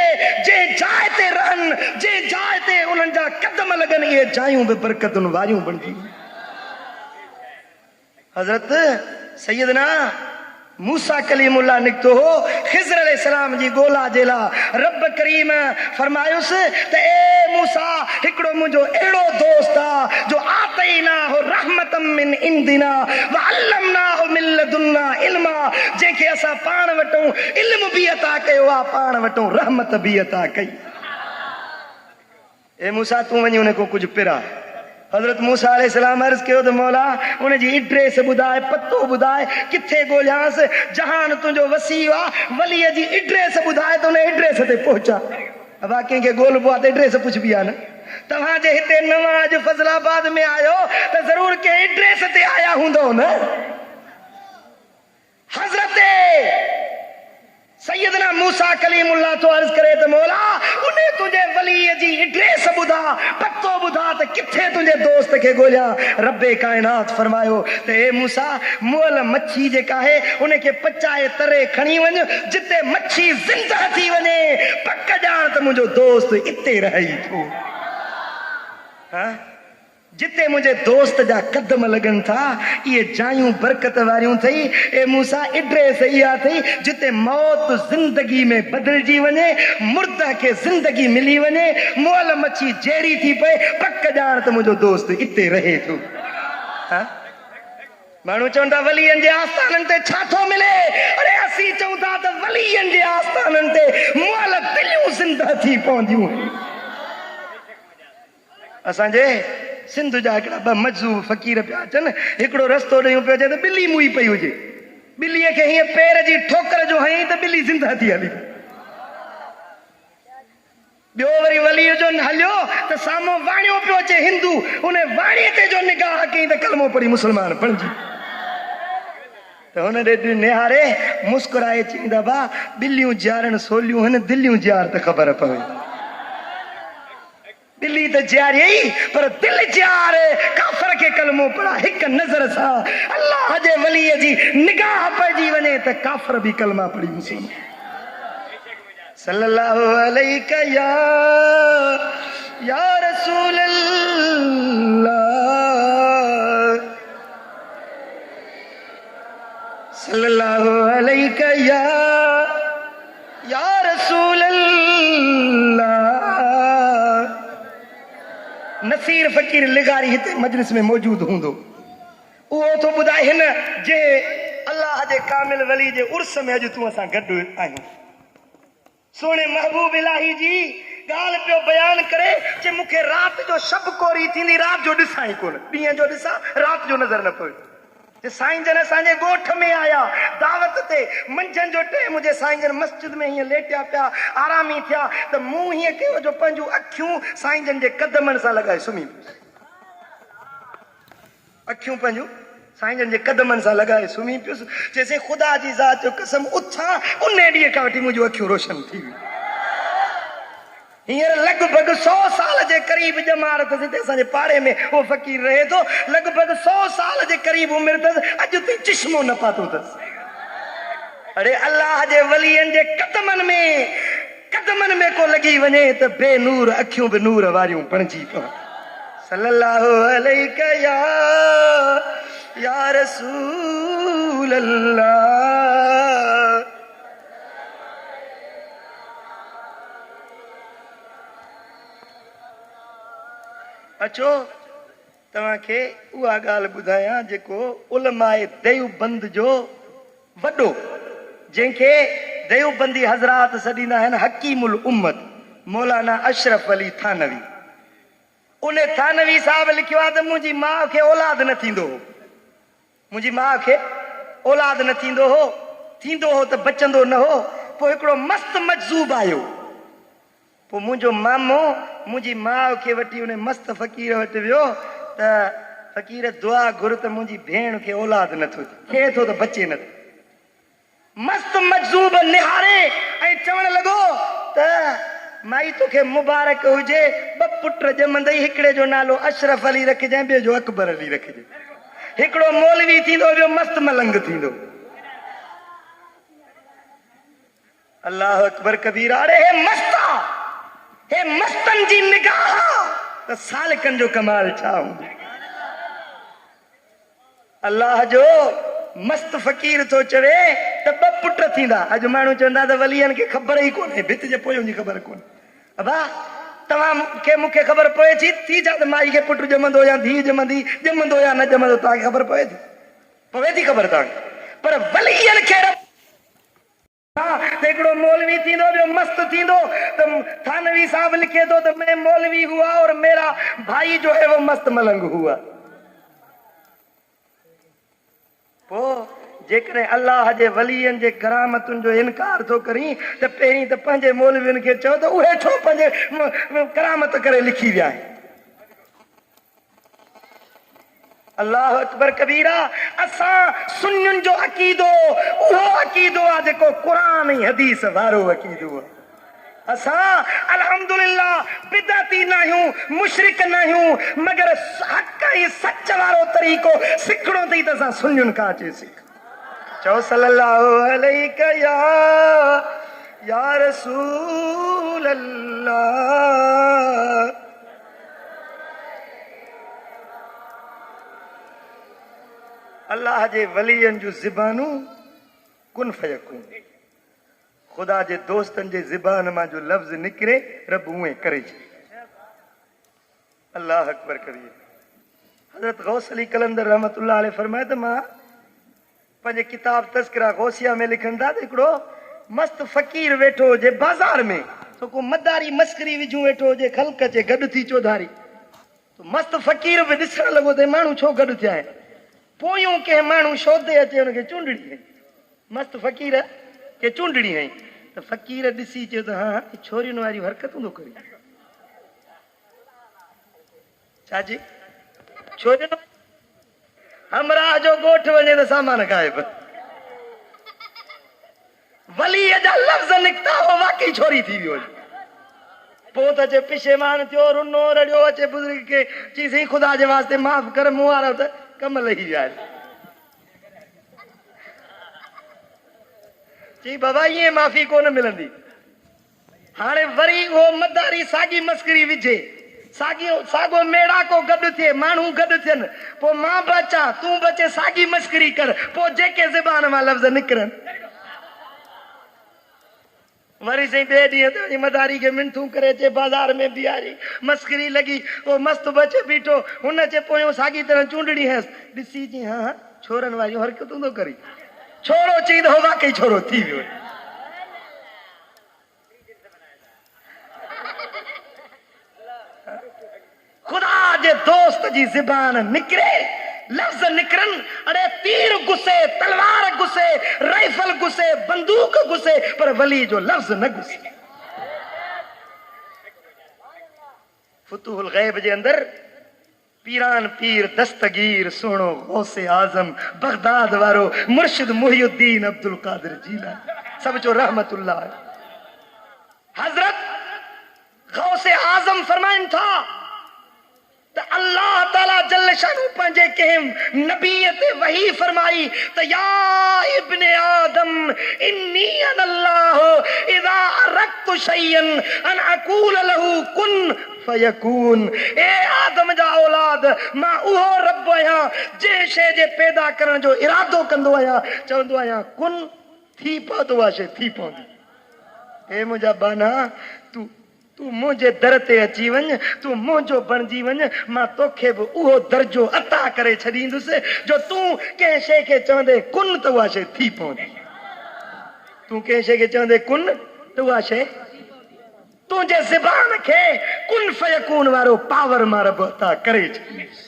जंहिं जाइ ते रहनि, जंहिं जाइ ते उन्हनि जा कदम लॻनि, इहे जायूं भी बरकतुनि वारियूं बणिजी। हज़रत सैयदना मूसा कलीमुल्लाह निकतो हो खिज़र अलैहिस्सलाम जी गोला जेला। रब करीम फरमायुसि त ए मूसा, हिकिड़ो मुंहिंजो अहिड़ो दोस्त आ जो आतईना हो रहमतम मिन इंदिना व अल्लमना हो मिन लदुन्ना इल्मा, जंहिंखे असां पाण वटूं इल्म भी अता कयो आ, पाण वटूं रहमत भी अता कई। ए मूसा तूं वञी उन को कुझु पिरा। हज़रत मूसा अलैहिस्सलाम अर्ज़ कयो त मौला उनजी एड्रेस ॿुधाए, पतो ॿुधाए, किथे ॻोल्हियांसि, जहान तुंहिंजो वसी आहे, वलीअ जी एड्रेस ॿुधाए त उन एड्रेस ते पहुचा। अब कंहिंखे ॻोल्हबो आहे त एड्रेस पुछबी आहे न। तव्हां जे हिते नवाज फज़लाबाद में आयो त ज़रूर के एड्रेस ते आया हूंदो न। हज़रत सैयदना मूसा कलीमुल्लाह तो अर्ज करे त मौला उन्हें तुझे वली जी एड्रेस बुधा पत्तो बुधा त किथे तुझे दोस्त के गोलिया। रब्बे कायनात फरमायो त ए मूसा मोल मच्छी जेका है उन्हें के पचाए तरे खणी वञ जिते मच्छी जिंदा थी वञे पक ॼाण त मुंहिंजो दोस्त इते रही थो। हाँ जिते मुझे दोस्त जा कदम लगन था ये जायूं बरकत वारियूं थई। ए मूसा एड्रेस इहा थई जिते मौत जिंदगी में बदलजी वञे मुर्दा के जिंदगी मिली वञे मोल मच्छी जेरी थी पे पक ॼाण त मुंहिंजो दोस्त इते रहे थो। हाँ माण्हू चवंदा वलीअनि जे आस्थाननि ते छा थो मिले। अरे असीं चऊं था त वलीअनि जे आस्थाननि ते मोल दिलियूं ज़िंदा थी पवंदियूं। असांजे सिंध जा हिकिड़ा ॿ मजज़ूब फ़क़ीर पिया अचनि। हिकिड़ो रस्तो ॾेयूं पियो अचे त ॿिली मुई पई हुजे। ॿिलीअ खे हीअं पेर जी ठोकर जो हईं त ॿिली ज़िंदा थी हली। ॿियो वरी वलीअ जो हलियो त साम्हूं वाणियो पियो अचे हिंदू उन वाणीअ ते जो निगाह कई त कलमो पढ़ी मुस्लमान बणिजी। त हुन ॾे निहारे मुस्कुराए चईंदा बा ॿिलियूं ॼारण सोलियूं आहिनि दिलियूं ॼार त ख़बर पवे। दिल्ली तो जारी पर दिल जार काफर के कलमो पड़ा एक नजर सा अल्लाह जे वली जी निगाह पइजी वने त काफर भी कलमा पढ़ी मुस्लिम। सल्लल्लाहु अलैहि या रसूल अल्लाह सल्लल्लाहु अलैहि या रसूल अल्लाह। नसीर फ़कीर लिगारी हिते मजलिस में मौजूद हूंदो उहो तो ॿुधाए हिन जे अल्लाह जे कामिल वली जे उर्स में अॼु तूं असां गॾु आहियूं। सोने महबूब इलाही जी ॻाल्हि पियो बयान करे जे मूंखे राति जो शब कोरी थींदी राति जो ॾिसां ई कोन ॾींहं जो ॾिसां राति जो नज़र न पियो। जे साईं जन असांजे ॻोठ में आया दावत ते मंझंदि जो टाइम हुजे साईं जन मस्जिद में हीअं लेटिया पिया आरामी थिया त मूं हीअं कयो जो पंहिंजूं अखियूं साईं जन जे कदमनि सां लॻाए सुम्ही पियुसि। अखियूं पंहिंजूं साईं जन जे कदमनि सां लॻाए सुम्ही पियुसि। चइसि ख़ुदा जी ज़ात जो कसम उथां उन ॾींहं खां वठी मुंहिंजूं अखियूं रोशन थी वियूं। हींअर लॻभॻि 100 साल जे क़रीब ॼमार अथसि हिते असांजे पाड़े में उहो फ़क़ीर रहे थो। लॻभॻि 100 साल जे क़रीब उमिरि अथसि अॼु ताईं चश्मो न पातो अथसि। अरे अल्लाह जे वलीअनि जे कदमनि में को लॻी वञे त बेनूर अखियूं बि नूर वारियूं बणिजी पवनि। सल्लल्लाहु अलैहि या रसूल अल्लाह। अचो तव्हांखे उहा ॻाल्हि ॿुधायां जेको उलमाए देवबंद जो वॾो जंहिंखे देवबंदी हज़रात सॾींदा आहिनि हकीमुल उम्मत मौलाना अशरफ अली थानवी। उन थानवी साहब लिखियो आहे त मुंहिंजी माउ खे औलाद न थींदो हो। मुंहिंजी माउ खे औलाद न थींदो हो त बचंदो न हो। पोइ हिकिड़ो मस्त मजज़ूब आयो। पोइ मुंहिंजो मामो मुंहिंजी माउ खे वठी उन मस्त फ़क़ीर वटि वियो त फ़क़ीर दुआ घुर त मुंहिंजी भेण खे औलाद नथो थिए थो त बचे नथो। मस्त मजज़ूब निहारे ऐं चवण लॻो त माई तोखे मुबारक हुजे 2 पुट ॼमंदई हिकिड़े जो नालो अशरफ अली रखिजांइ ॿिए जो अकबर अली रखिजांइ। हिकिड़ो मौलवी थींदो ॿियो मस्त मलंग थींदो। अल्लाह अकबर कबीर। अरे हे मस्ता हे मस्तन जी निगाह त सालिकनि जो कमाल छा हूंदो। अल्लाह जो मस्त फ़क़ीर थो चवे त 2 पुट थींदा। अॼु माण्हू चवंदा त वलीअनि खे ख़बर ई कोन्हे भित जे पोयों जी ख़बर कोन्हे। अबा तव्हांखे मूंखे ख़बर पए थी छा त माई खे पुट ॼमंदो या धीउ ॼमंदो या न ॼमंदो तव्हांखे ख़बर पए थी ख़बर तव्हांखे। पर वलीअनि खे हिकिड़ो मौलवी थींदो ॿियो मस्त थींदो। त थानवी साहब लिखे थो त मैं मौलवी हुआ और मेरा भाई जो है वो मस्त मलंग हुआ। पोइ जेकॾहिं अल्लाह जे वलीअनि जे करामतुनि जो इनकार थो करी त पहिरीं त पंहिंजे मौलवियुनि खे चओ त उहे छो पंहिंजे करामत करे लिखी विया आहिनि। अल्लाह अकबर कबीरा। असां सुन्नियुनि जो अक़ीदो उहो अक़ीदो आहे जेको क़ुरान ऐं हदीस वारो अक़ीदो आहे। असां अल्हम्दुलिल्लाह बिदअती न आहियूं, मुशरिक न आहियूं, मगर हक़ ऐं सच वारो तरीक़ो सिखणो अथई त असां सुन्नियुनि खां अचे सिख। चओ सल्लल्लाहु अलैहि या रसूल अल्लाह। अल्लाह जे वलीअनि जूं ज़िबानूं कुन फयकून। खुदा जे दोस्तनि जे ज़िबान मां जो लफ़्ज़ निकिरे रब उहे करे छॾे। अल्लाह अकबर कबीर। हज़रत गौस अली कलंदर रहमतुल्लाह अलैहि फरमाए त मां पंहिंजे किताब तस्करा गौसिया में लिखनि था त हिकिड़ो मस्त फ़कीर वेठो हुजे बाज़ार में, तो को मदारी मस्करी विझूं वेठो हुजे, ख़ल्क अचे गॾु थी चौधारी, तो मस्त फ़कीर बि ॾिसण लॻो त माण्हू छो गॾु थिया आहिनि। पोयूं कंहिं माण्हू शोधे अचे हुनखे चूंडड़ी हई। मस्त फ़कीर के चूंडड़ी हई त फ़कीर ॾिसी चयो त हा छोरियुनि वारियूं हरकतूं थो करे। छाजी छोरियुनि हमरा जो ॻोठ वञे त सामान गायब। वलीअ जा लफ़्ज़ निकिता हो वाकई छोरी थी वियो। पोइ त अचे पिशेमान थियो, रुनो रड़ियो, अचे बुज़ुर्ग खे चई खुदा जे वास्ते माफ़ कर, मूं वारा त कम लही विया आहिनि। चई बाबा ईअं माफ़ी कोन मिलंदी। हाणे वरी उहो मदारी साॻी मस्करी विझे, साॻो मेड़ाको गॾु थिए, माण्हू गॾु थियनि, पोइ मां बि अचां तूं बि अचे साॻी मस्करी कर, पोइ जेके ज़बान मां लफ़्ज़ निकिरनि। वरी सही ॿिए ॾींहं ते वञी मदारी खे मिंथूं करे अचे बाज़ार में बीहारी, मस्करी लॻी, उहो मस्त बि अचे बीठो, हुन अचे पोयों साॻी तरह चूंडड़ी हंसि, ॾिसी चई हा छोरनि वारियूं हरकतूं थो करी। छोरो चई त हो वाकई छोरो थी वियो। खुदा जे दोस्त जी ज़बान निकिरे, लफ़्ज़ निकिरनि, अड़े तीर घुसे, तलवार घुसे, राइफल घुसे, बंदूक घुसे, पर वली जो लफ़्ज़ न घुसे। फुतूहुल गैब जे अंदर पीरान पीर दस्तगीर सोणो गौसे आज़म बगदाद वारो मुर्शिद मुहियुद्दीन अब्दुल कादिर जीलानी सब जो रहमतुल्लाह। हजरत गौसे आज़म फरमाइन था त अल्लाह ताला जल्ल शानू पंहिंजे कंहिं नबीअ ते वही फरमाई त या इब्ने आदम इन्नी अनल्लाह इज़ा अरदतु शैयन अन अकूल लहू कुन फयकून। ए आदम जा औलाद, मां उहो रब आहियां जंहिं शइ जे पैदा करण जो इरादो कंदो आहियां, चवंदो आहियां कुन, थी पवंदो उहा शइ थी पवंदी। हे मुंहिंजा बाना, तूं मुंहिंजे दर ते अची वञ, तूं मुंहिंजो बणिजी वञ, मां तोखे बि उहो दर्जो अता करे छॾींदुसि जो तूं कंहिं शइ खे चवंदे कुन त उहा शइ थी पवंदी। तूं कंहिं शइ खे चवंदे कुन त उहा शइ, तुंहिंजे ज़बान खे कुन फयकून वारो पावर मां रब अता करे छॾींदुसि।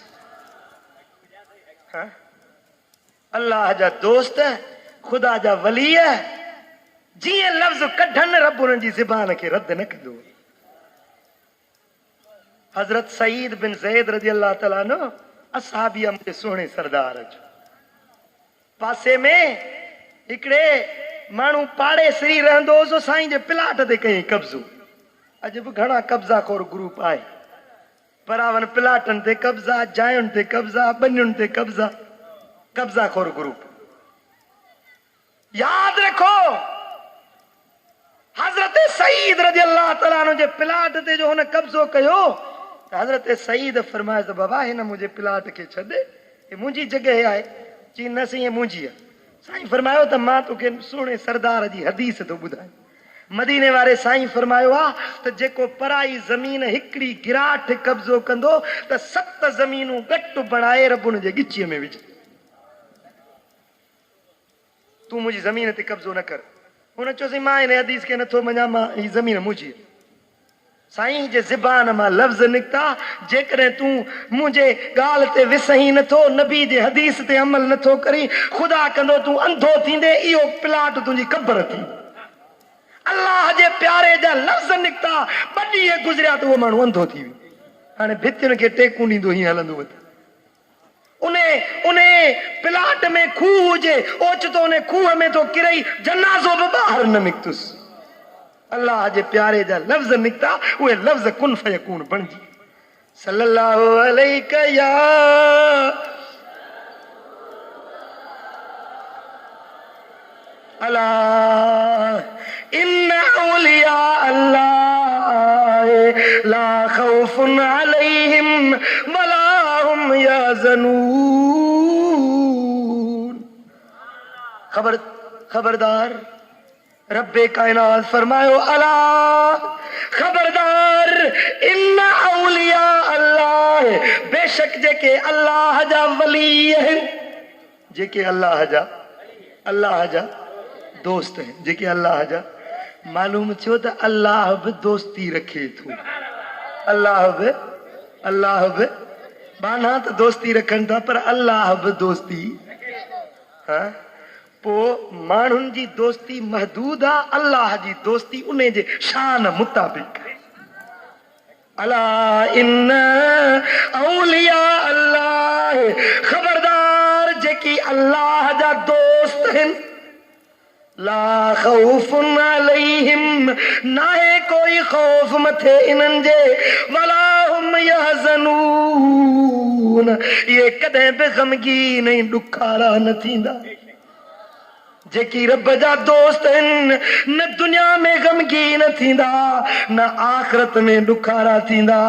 अल्लाह जा दोस्त, खुदा जा वली जीअं लफ़्ज़ कढनि रब उन्हनि जी ज़बान खे रद्द न कंदो। हजरत सईद बिन ज़ैद रज़ी अल्लाह ताला अन्हु असहाबी मुंहिंजे सुहिणे सरदार जो पासे में हिकिड़े माण्हू पाड़े श्री रहंदो हो, साईं जे प्लाट ते कई कब्ज़ो। अॼु बि घणा कब्ज़ा खोर ग्रुप आहे, परावन प्लाटनि ते कब्ज़ा, जायुनि ते कब्ज़ा, बनियुनि ते कब्ज़ा, कब्ज़ा खोर ग्रुप। याद रखो हजरत सईद रज़ी अल्लाह ताला अन्हु जे प्लाट ते जो हुन कब्ज़ो कयो, हजरत सईद फरमाए त बाबा हिन मुंहिंजे प्लाट खे छॾ, हे मुंहिंजी जॻह आहे। चई न साईं मुंहिंजी आहे। साईं फरमायो त मां तोखे सुहिणे सरदार जी हदीस थो ॿुधायां। मदीने वारे साईं फरमायो आहे त जेको पराई ज़मीन हिकिड़ी गिराठ कब्ज़ो कंदो त 7 ज़मीनूं गट बणाए रब उन जे ॻिचीअ में विझ। तूं मुंहिंजी ज़मीन ते कब्ज़ो न कर। हुन चयोसीं मां हिन हदीस खे नथो मञां, मां ही ज़मीन मुंहिंजी। साईं जे ज़बान मां लफ़्ज़ निकता जेकॾहिं तूं मुंहिंजे ॻाल्हि ते विसही नथो, नबी जे हदीस ते अमल नथो करी, ख़ुदा कंदो तूं अंधो थींदे, इहो प्लाट तुंहिंजी क़ब्र थी। अल्लाह जे प्यारे जा लफ़्ज़ निकता, 2 ॾींहं गुज़रिया त उहो माण्हू अंधो थी वियो। हाणे भितियुनि खे टेकूं ॾींदो हीअं हलंदो वधि। उन प्लाट में खूह हुजे, ओचितो उन खूह में तो किरई, जनाज़ो बि ॿाहिरि न निकतुसि। अल्लाह जे प्यारे जा लफ़्ज़ निकता, उहे लफ़्ज़ कुन फयकून बणिजी। सल्लल्लाहु अलैहि या अला इन्ना औलिया अल्लाह ला खौफुन अलैहिम वला हुम यहज़नून। खबरदार, रब्बे कायनात फरमायो, अला खबरदार, इन्ना औलिया अल्लाह, बेशक जेके अल्लाह जा वली आहिनि, जेके अल्लाह जा दोस्त हैं, जेके अल्लाह जा, मालूम थियो त अल्लाह बि दोस्ती रखे थो। अल्लाह बि बाना त दोस्ती रखनि था, पर अल्लाह बि दोस्ती। हाँ, पो माण्हुनि जी दोस्ती महदूद आहे, अल्लाह जी दोस्ती उन जे शान मुताबिक़। अला इन औलिया अल्लाह, खबरदार जेकी अल्लाह जा दोस्त आहिनि, ला खौफुन अलैहिम, नाहे कोई खौफ मथे इन्हनि जे, वला हुम यहज़नून, ये कदहिं बि ग़मगीन ऐं ॾुखारा न थींदा। जेकी रब जा दोस्त आहिनि, न दुनिया में ग़मगीन थींदा, न आख़िरत में ॾुखारा थींदा।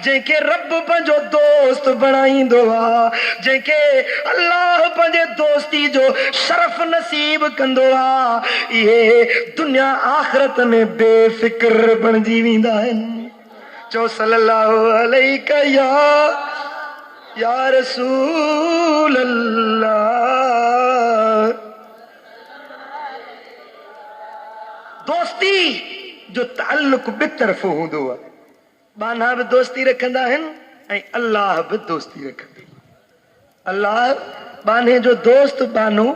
जंहिंखे रब पंहिंजो दोस्त बणाईंदो आहे, जंहिंखे अल्लाह पंहिंजे दोस्ती जो शरफ नसीब कंदो आहे, इहे दुनिया आख़िरत में बेफ़िक्र बणिजी वेंदा आहिनि। चओ सल्लल्लाहु अलैहि या रसूल अल्लाह। दोस्ती जो ताल्लुक ॿि तरफ़ो हूंदो आहे। बाना बि दोस्ती रखंदा आहिनि ऐं अल्लाह बि दोस्ती रखंदो। अल्लाह बाने जो दोस्त, बानो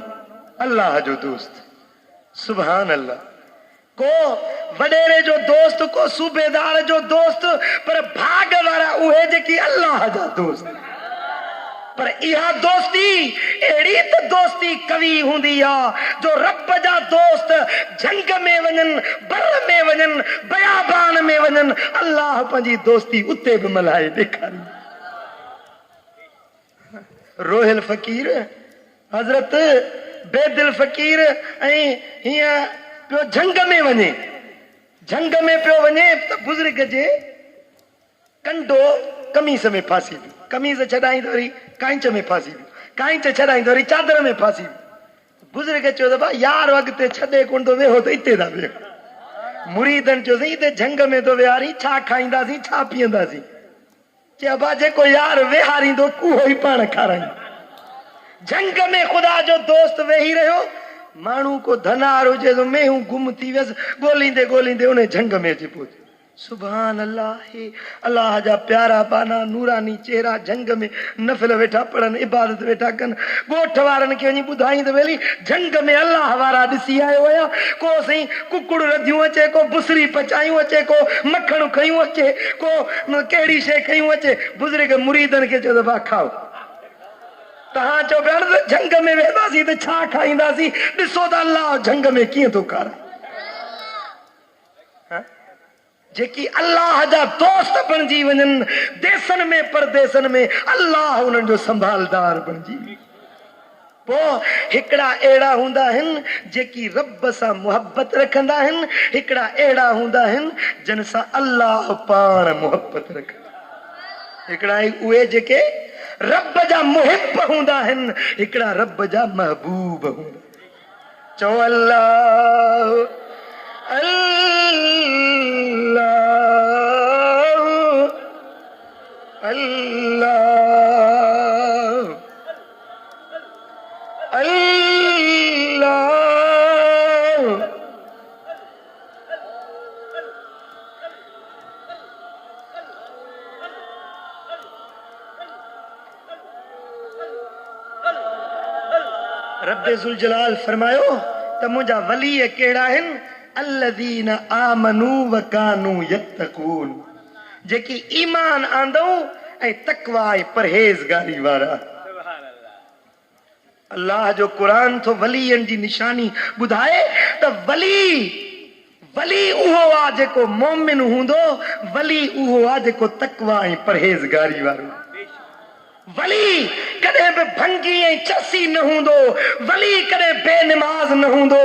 अल्लाह जो दोस्त। सुभान अल्लाह। को वडेरे जो दोस्त, को सूबेदार जो दोस्त, पर भाग वारा उहे जेकी अल्लाह जा दोस्त। पर इहा दोस्ती अहिड़ी त दोस्ती कवी हूंदी आहे, जो रब जा दोस्त जंग में वञनि, बर में वञनि, बयाबान में वञनि, अल्लाह पंहिंजी दोस्ती उते बि मल्हाए ॾेखारी। रोहिल फ़कीर, हज़रत बेदिल फ़कीर, ऐं हीअं पियो जंग में वञे, त बुज़ुर्ग जे कंडो कमीस में फासी वियो, कमीज़ छॾाईंदो वरी कांच में फासी वियो, कांच छॾाईंदो वरी चादर में फासी वियो। बुज़ुर्ग चयो त भाउ यार अॻिते छॾे कोन थो वेहो त हिते था वेहो। मुरीदनि चयोसीं हिते जंग में थो विहारी, छा खाईंदासीं, छा पीअंदासीं? चयो भाउ जेको यार विहारींदो उहो ई पाण खाराईंदो। जंग में ख़ुदा जो दोस्त वेही रहियो, माण्हू को धनार हुजे तो मेहूं गुम थी वियसि, ॻोल्हींदे ॻोल्हींदे उन जंग में अची पहुतो। सुभान अल्लाह, अल्लाह जा प्यारा बाना नूरानी चेहरा जंग में नफ़िल वेठा पढ़नि, इबादत वेठा कनि। ॻोठ वारनि खे वञी ॿुधाईं त वेली जंग में अल्लाह वारा ॾिसी आयो हुया। को साईं कुकुड़ रधियूं अचे, को बुसरी पचायूं अचे, को मखण खयूं अचे, को कहिड़ी शइ खयूं अचे। बुज़ुर्ग मुरीदनि खे चयो त भाउ खाओ। तव्हां चओ पिया न जंग में वेंदासीं त छा खाईंदासीं, ॾिसो त अल्लाह जंग में कीअं थो खाराए। जेकी अल्लाह जा दोस्त बणिजी वञनि, देसनि में परदेसनि में अल्लाह उन्हनि जो संभालदार बणिजी। पोइ हिकिड़ा अहिड़ा हूंदा आहिनि जेकी रब सां मुहबत रखंदा आहिनि, हिकिड़ा अहिड़ा हूंदा आहिनि जिन सां अल्लाह पाण मुहबत रखंदा। हिकिड़ा उहे जेके रब जा मुहिब हूंदा आहिनि, हिकिड़ा रब जा महबूब हूंदा। चओ अल्लाह अल्लाह अल्लाह अल्लाह रब्बे ज़ुल जलाल फरमायो त मुंहिंजा वली कहिड़ा आहिनि अल्लज़ीना आमनू व कानू यत्तकून जेकी ईमान आंदऊं ऐं तकवा ऐं परहेज़गारी वारा। अल्लाह जो क़ुरान तो वलीअनि जी निशानी ॿुधाए त वली उहो आहे जेको मोमिन हूंदो, वली उहो आहे जेको तकवा ऐं परहेज़गारी वारो। वली कॾहिं बि भंगी ऐं चसी न हूंदो, वली कॾहिं बेनिमाज़ न हूंदो,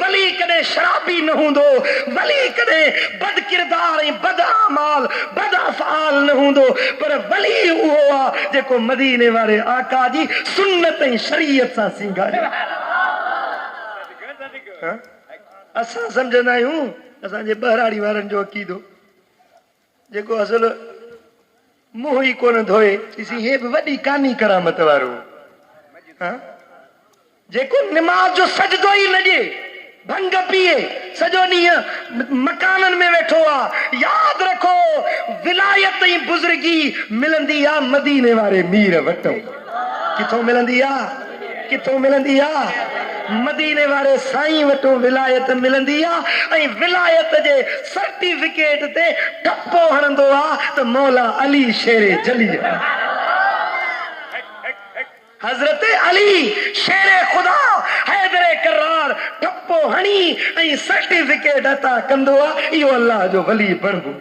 वली कॾहिं शराबी न हूंदो, वली कॾहिं बद किरदार ऐं बद आमाल बद अफ़आल न हूंदो, पर वली उहो आहे जेको मदीने वारे आका जी सुन्नत ऐं शरीयत सां सिंगारे। असां सम्झंदा आहियूं असांजे बहराड़ी वारनि जो अक़ीदो जेको असल मुंहुं ई कोन धोए चईसी हे बि वॾी कानी करामत वारो, जेको निमाज़ जो सजदो ई न ॾिए, भंग पीए, सॼो ॾींहुं मकाननि में वेठो आहे। यादि रखो विलायत ऐं बुज़ुर्गी मिलंदी आहे मदीने वारे मीर वटो। किथों मिलंदी आहे? किथों मिलंदी आहे? मदीने वारे साईं वटो विलायत मिलंदी आहे। ऐं विलायत जे सर्टिफिकेट ते टपो हणंदो आहे त मौला अली शेरे जली, हज़रत अली शेरे खुदा हैदरे करार टपो हणी ऐं सर्टिफिकेट अता कंदो आहे, इहो अल्लाह जो वली बणबो।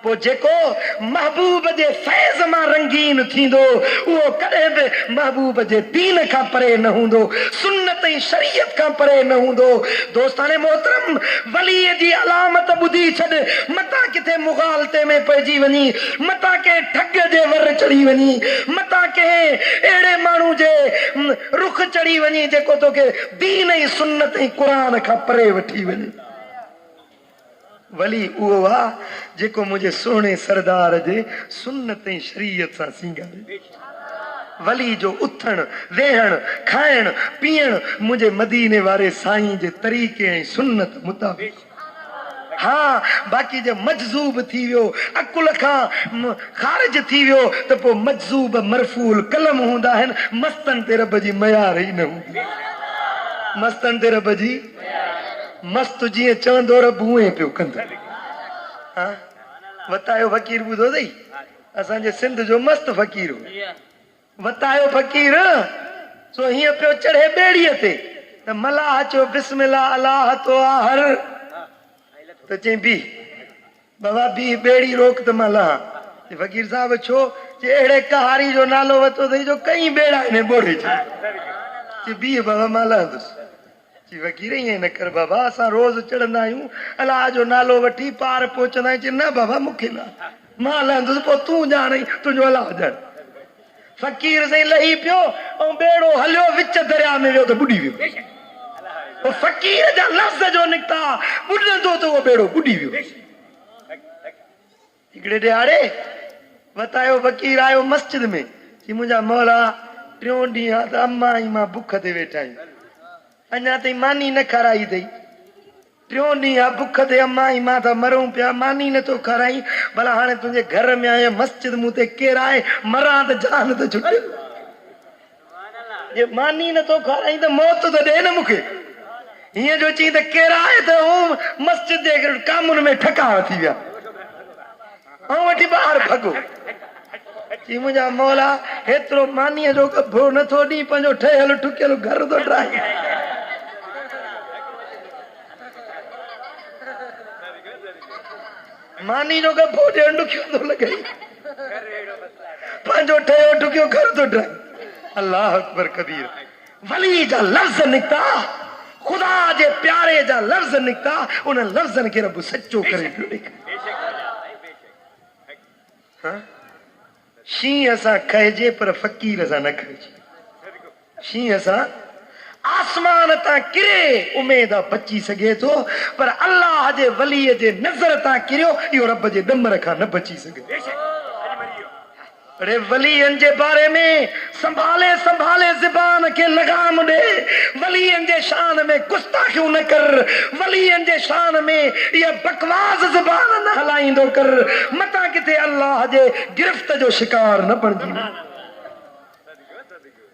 पो जेको महबूब जे फैज़ मां रंगीन थींदो उहो कॾहिं बि महबूब जे दीन खां परे न हूंदो, सुन्नत ऐं शरीयत खां परे न हूंदो। दोस्ताने मोहतरम, वलीअ जी अलामत ॿुधी छॾ, मतां किथे मुग़ालते में पइजी वञी, मतां के ठग जे वर चढ़ी वञी, मतां के अहिड़े माण्हू जे रुख चढ़ी वञी जेको तोखे दीन ऐं सुन्नत ऐं क़ुरान खां परे वठी वञे। वली उहो आहे जेको मुंहिंजे सोणे सरदार जे सुन्नत ऐं शरीयत सां सिंगारे। वली जो उथण वेहण खाइण पीअण मुंहिंजे मदीने वारे साईं जे तरीक़े ऐं सुन्नत मुताबिक़। हाँ, बाक़ी जो मजज़ूब थी वियो, अकुल खां ख़ारिज थी वियो त पोइ मजज़ूब मरफूल कलम हूंदा आहिनि, मस्तनि ते रब जी मयार ई न हूंदी। मस्तनि ते रब जी मस्त जीअं चवंदो रब उहे पियो कंदो। वतायो फ़कीर ॿुधो अथई, असांजे सिंध जो मस्त फ़कीर हो। वतायो फ़कीर सो हीअं पियो चढ़े ॿेड़ीअ ते त मलाह चयो बिस्मिल्लाह अलाह तो आहर, त चई बी बाबा बी ॿेड़ी रोक त मां लहां। फ़कीर साहब छो? जे अहिड़े कहारी जो नालो वरितो अथई जो कई ॿेड़ा हिन ॿोड़े चई बी बाबा मां लहंदुसि। फ़कीर ईअं न कर बाबा, असां रोज़ चढ़ंदा आहियूं, अलाह जो नालो वठी पार पहुचंदा आहियूं। न बाबा मूंखे न, मां लहंदुसि, पोइ तूं ॼाण तुंहिंजो अलाह ॼाण। फ़कीर साईं लही पियो ऐं ॿेड़ो हलियो, विच दरिया में वियो त ॿुॾी वियो। फ़कीर जा लफ़्ज़ जो निकिता, ॿुॾंदो त उहो ॿेड़ो ॿुॾी वियो। हिकिड़े ॾियारे वतायो फ़कीर आयो मस्जिद में, चई मुंहिंजा मौला टियों ॾींहं आहे त अम्मा ऐं मां बुख ते वेठा आहियूं, अञा ताईं मानी न खाराई अथई। टियों ॾींहं आहे बुख ते अम्मा ऐं मां था मरूं पिया, मानी नथो खाराई। भला हाणे तुंहिंजे घर में आहियां, मस्जिद मूं ते केरु आहे, मरां त जान त छुटे। जे मानी नथो खाराई त मौत त ॾे न मूंखे। हीअं जो चई त केरु आहे त हू मस्जिद जे कामुनि में ठका थी विया ऐं वठी ॿाहिरि भॻो। चई मुंहिंजा मौला हेतिरो मानीअ जो गभो नथो ॾी, पंहिंजो ठहियल ठुकियल घर थो ठाहे। मानी जो गभो ॾियण ॾुखियो थो लॻे, पंहिंजो ठहियो ठुकियो घर थो ठाहे। अल्लाह अकबर कबीर। वली जा लफ़्ज़ निकिता, खुदा जे प्यारे जा लफ़्ज़ निकिता, उन लफ़्ज़नि खे रब सचो करे पियो ॾेखारे। शींहं सां खइजे पर फ़कीर सां न खइजे। शींहं सां आसमान तां किरे उमेद बची सघे थो, पर अल्लाह जे वलीअ जे नज़र तां किरियो इहो रब जे दमर खां न बची सघे। अरे वलीअनि जे बारे में संभाले संभाले ज़बान खे लगाम ॾे। वलीअनि जे शान में गुस्ताखियूं न कर, वलीअनि जे शान में इहा बकवास ज़बान न हलाईंदो कर, मतां किथे अल्लाह जे गिरफ़्त जो शिकार न बणिजी।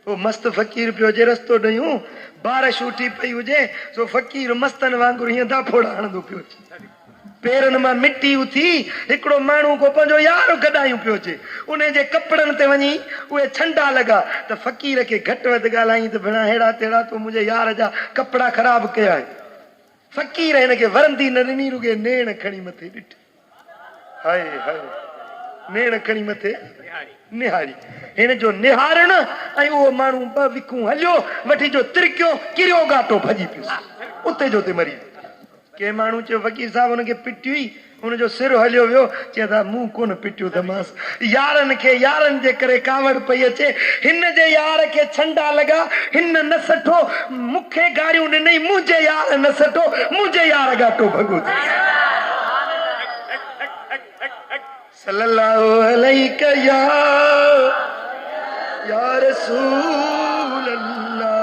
वो मस्त फकीर पियो जे रस्तो ॾियूं बारिश उठी पई हुजे सो फकीर मस्तन वांगुरु हीअं दाफोड़ा हणंदो पियो अचे पेरनि मां मिटी उथी हिकिड़ो माण्हू को पंहिंजो यार गॾायूं पियो अचे उन जे कपिड़नि ते वञी उहे छंडा लॻा त फ़क़ीर खे घटि वधि ॻाल्हाई त भेण अहिड़ा तेड़ा तूं मुंहिंजे यार जा कपिड़ा ख़राब कया आहिनि फ़क़ीर हिन खे वरंदी न ॾिनी रुॻे नेण खणी मथे ॾिठी हाय हाय नेण खणी मथे निहारी हिन जो निहारण ऐं उहो माण्हू ॿ विकूं हलियो वठी जो तिरकियो किरियो गाटो भॼी पियो उते जो उते मरी के माण्हू चयो फ़क़ीर साहब हुनखे पिटियो हुनजो सिर हलियो वियो चए था मूं कोन पिटियो अथमांसि यारनि खे यारनि जे करे कावड़ पई अचे हिन जे यार खे छंडा लॻा हिन न सठो मूंखे गारियूं ॾिनई मुंहिंजे यार न सठो मुंहिंजे यार गाटो भॻो सल्लल्लाहु अलैहि या रसूल अल्लाह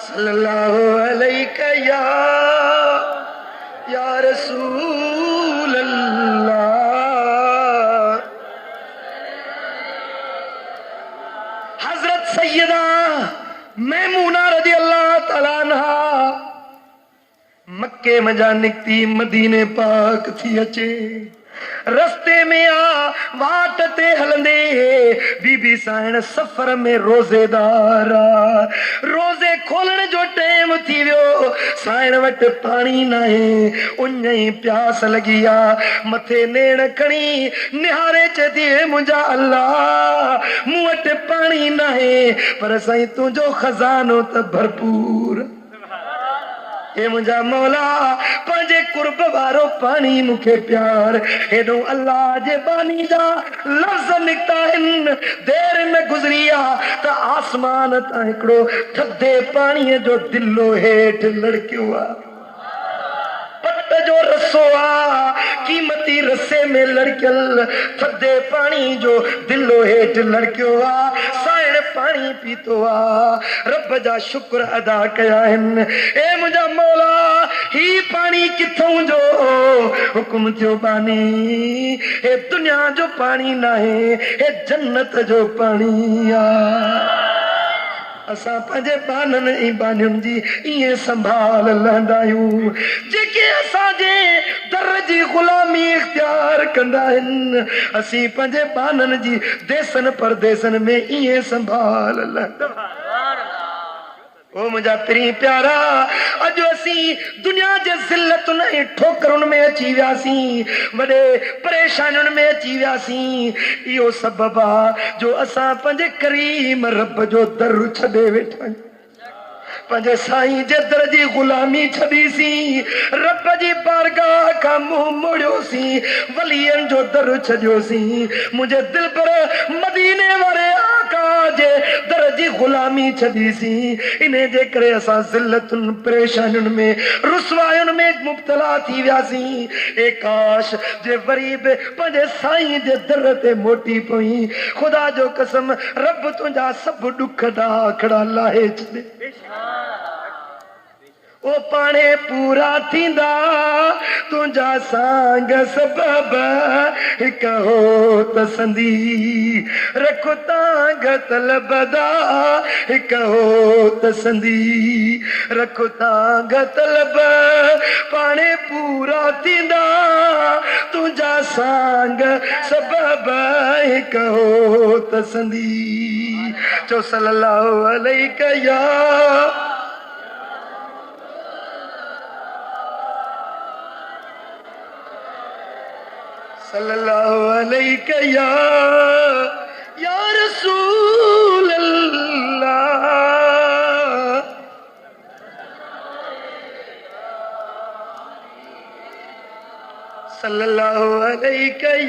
सल्लल्लाहु अलैहि या रसूल अल्लाह हजरत सैयदा मैमूना रज़ी अल्लाह तआला अन्हा मक्के मजा निकती मदीने पाक थी अचे रस्ते में आ वाट ते हलंदे बीबी साइण सफर में रोजेदार रोजे खोलण जो टाइम थी वियो साइण वट पानी नाहे उञई प्यास लगी आ मथे नेण खणी निहारे चदी मुंहिंजा अल्लाह मूं वट पानी नाहे पर साईं तुंहिंजो खजानो त भरपूर हे मुंहिंजा मौला पंहिंजे कुर्ब वारो पानी मूंखे प्यार हेॾो अल्लाह जे बानी जा लफ़्ज़ निकिता आहिनि देर न गुज़री आहे त आसमान तां हिकिड़ो थधे पाणीअ जो दिलो हेठि लड़कियो आहे पट जो रसो आ कीमती रसे में लड़कियल थधे पानी जो दिलो हेठि लड़कियो आहे साइण पानी पीतो आहे रब जा शुक्र अदा कया आहिनि ए मुंहिंजा मौला ही पानी किथों जो हुकुम थियो बानी हे दुनिया जो पानी नाहे हे जन्नत जो पानी आहे असां पंहिंजे बाननि ऐं बानियुनि जी ईअं संभाल लहंदा आहियूं जेके असांजे दर जी ग़ुलामी इख्तियार कंदा आहिनि असीं पंहिंजे बाननि जी देसनि परदेसनि में ईअं संभाल लहंदा ओ मुंहिंजा पिरी प्यारा अॼु असीं दुनिया जे ज़िल्लतुनि ऐं ठोकरुनि में अची वियासीं वॾे परेशानियुनि में अची वियासीं इहो सबबु आहे जो असां पंहिंजे करीम रब जो दर छॾे वेठा आहियूं पंहिंजे साईं जे दर जी ग़ुलामी छॾीसीं रब जी बारगाह खां मुंहुं मोड़ियोसीं वलियनि जो दर छॾियोसीं मुंहिंजे दिल पर मदीने वारे आका जे दर जी ग़ुलामी छॾीसीं इन जे करे असां ज़िल्लतुनि परेशानियुनि में रुसवायुनि में मुब्तला थी वियासीं ए काश जे वरी बि पंहिंजे साईं जे दर ते मोटी पई ख़ुदा जो कसम रब तुंहिंजा सभु ॾुख ॾाखड़ा लाहे छॾे ओ पाणे पूरा थींदा तुंहिंजा सांग सबब हिकु हो तसंदी रखो तांग तलबदा हिकु हो तसंदी रखो तांग तलब पाणे पूरा थींदा तुंहिंजा सांग सबब हिकु हो तसंदी चो सल्लल्लाहु अलैहि या सल्लल्लाहु अलैहि या रसूल अल्लाह सल्लल्लाहु अलैहि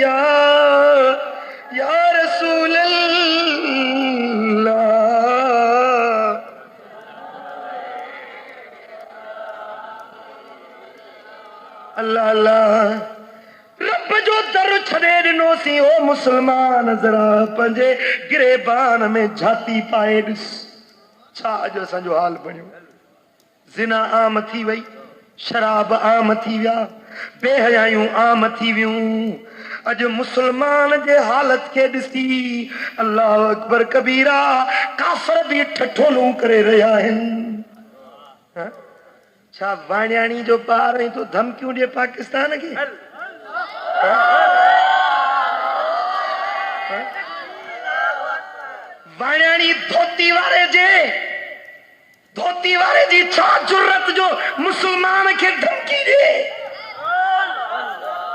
या रसूल अल्लाह अल्लाह अल्लाह रब जो दर छॾे ॾिनोसीं ओ मुसलमान ज़रा पंहिंजे गिरेबान में झाती पाए ॾिस छा अॼु असांजो हाल बणियो ज़िना आम थी वई शराब आम थी विया, बेहयायूं आम थी वियूं। अॼु मुसलमान जे हालत खे ॾिसी अल्लाह अकबर कबीरा काफ़र बि ठठोलूं करे रहिया आहिनि। छा वाण्याणी जो ॿार ऐं तूं धमकियूं ॾे पाकिस्तान खे? वाण्याणी धोती वारे जी छा जुर्रत जो मुसलमान खे धमकी ॾे?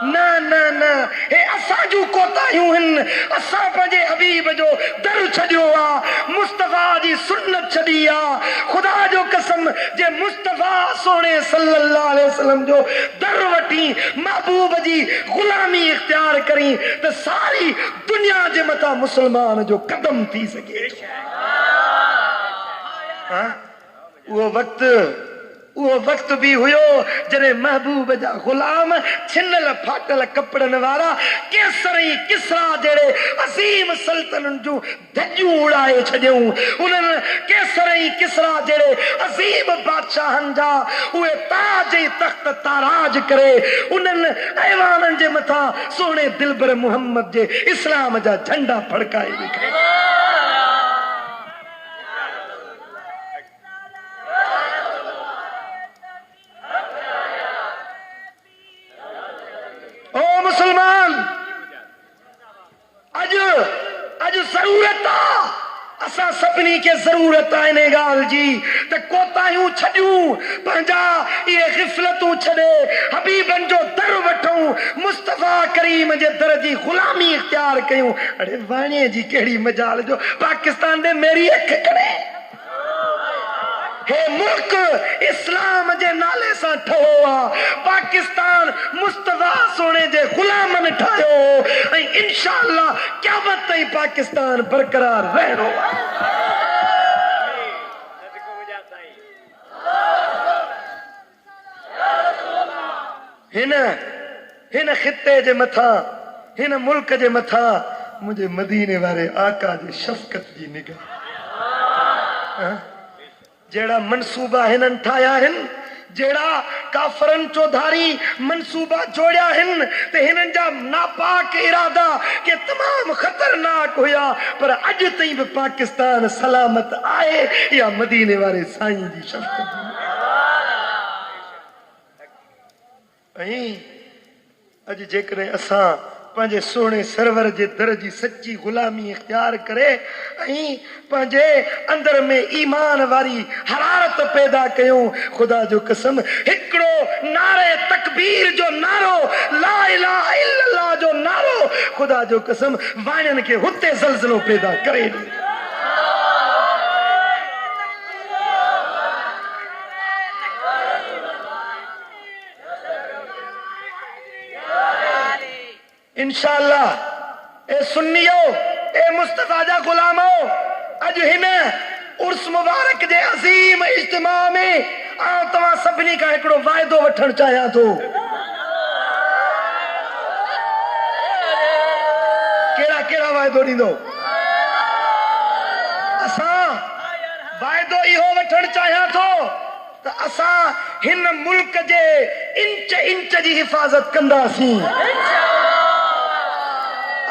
न न न, हे असां जूं कोताहियूं आहिनि। असां पंहिंजे हबीब जो दर छॾियो आहे, मुस्तफ़ा जी सुन्नत छॾी आहे। ख़ुदा जो कसम, जे मुस्तफ़ा सोणे सल्लल्लाहु अलैहि वसल्लम जो दर वठी महबूब जी ग़ुलामी इख्तियार करी त सारी दुनिया जे मथां मुसलमान जो कदम थी सघे। उहो वक्त भी हुयो जॾहिं महबूब जा ग़ुलाम छिनल फाटल कपड़न वारा केसर ऐं किसरा जहिड़े अज़ीम सल्तनतुनि जूं धॼियूं उड़ाए छॾियूं। उन्हनि केसर ऐं किसरा जहिड़े अज़ीम बादशाहनि जा उहे ताज ऐं तख़्त ताराज करे उन्हनि ऐवाननि जे मथां सोणे दिलबर मुहम्मद जे इस्लाम जा झंडा फड़काए ॾिठा। मुसलमान अज जरूरत आ, असां सभिनी खे जरूरत आहे इन ॻाल्हि जी त कोताहियूं छॾियूं, पंहिंजा इहे ग़िफ़लतूं छॾे हबीबनि जो दर वठूं, मुस्तफ़ा करीम जे दर जी ग़ुलामी इख्तियार कयूं। अरे वाणे जी कहिड़ी मजाल जो पाकिस्तान दे मेरी अख करे। हे मुल्क इस्लाम जे नाले सां ठहियो आहे, पाकिस्तान मुस्तफ़ा सोणे जे ग़ुलामनि ठाहियो ऐं इंशाअल्लाह क़यामत ताईं पाकिस्तान बरक़रार रहणो आहे। हिन ख़िते जे मथां, हिन मुल्क जे मथां मुंहिंजे मदीने वारे आका जी शफ़क़त जी निगाह, जहिड़ा मनसूबा हिननि ठाहिया आहिनि, जहिड़ा काफ़रनि चौधारी मनसूबा जोड़िया आहिनि त हिननि जा नापाक इरादा के तमाम खतरनाक हुया, पर अॼु ताईं बि पाकिस्तान सलामत आहे या मदीने वारे साईं जी शफ़क़त। ऐं अॼु जेकॾहिं असां पंहिंजे सोणे सरवर जे दर जी सच्ची ग़ुलामी इख्तियार करे ऐं पंहिंजे अंदर में ईमान वारी हरारत पैदा कयूं, ख़ुदा जो कसम हिकिड़ो नारे तकबीर जो नारो, ला इलाहा इल्लल्लाह जो नारो, ख़ुदा जो कसम वाणियुनि खे हुते ज़लज़लो पैदा करे ॾे। इंशाअल्लाह ए सुन्नियो, ए मुस्तफ़ा जा ग़ुलामो, अज हिन उर्स मुबारक जे अज़ीम इज्तिमा में आउं तव्हां सभिनी खां हिकिड़ो वाइदो वठण चाहियां थो। कहिड़ा वाइदो ॾींदो? असां वाइदो इहो वठण चाहियां थो त असां हिन मुल्क जे इंच इंच जी हिफ़ाज़त कंदासीं।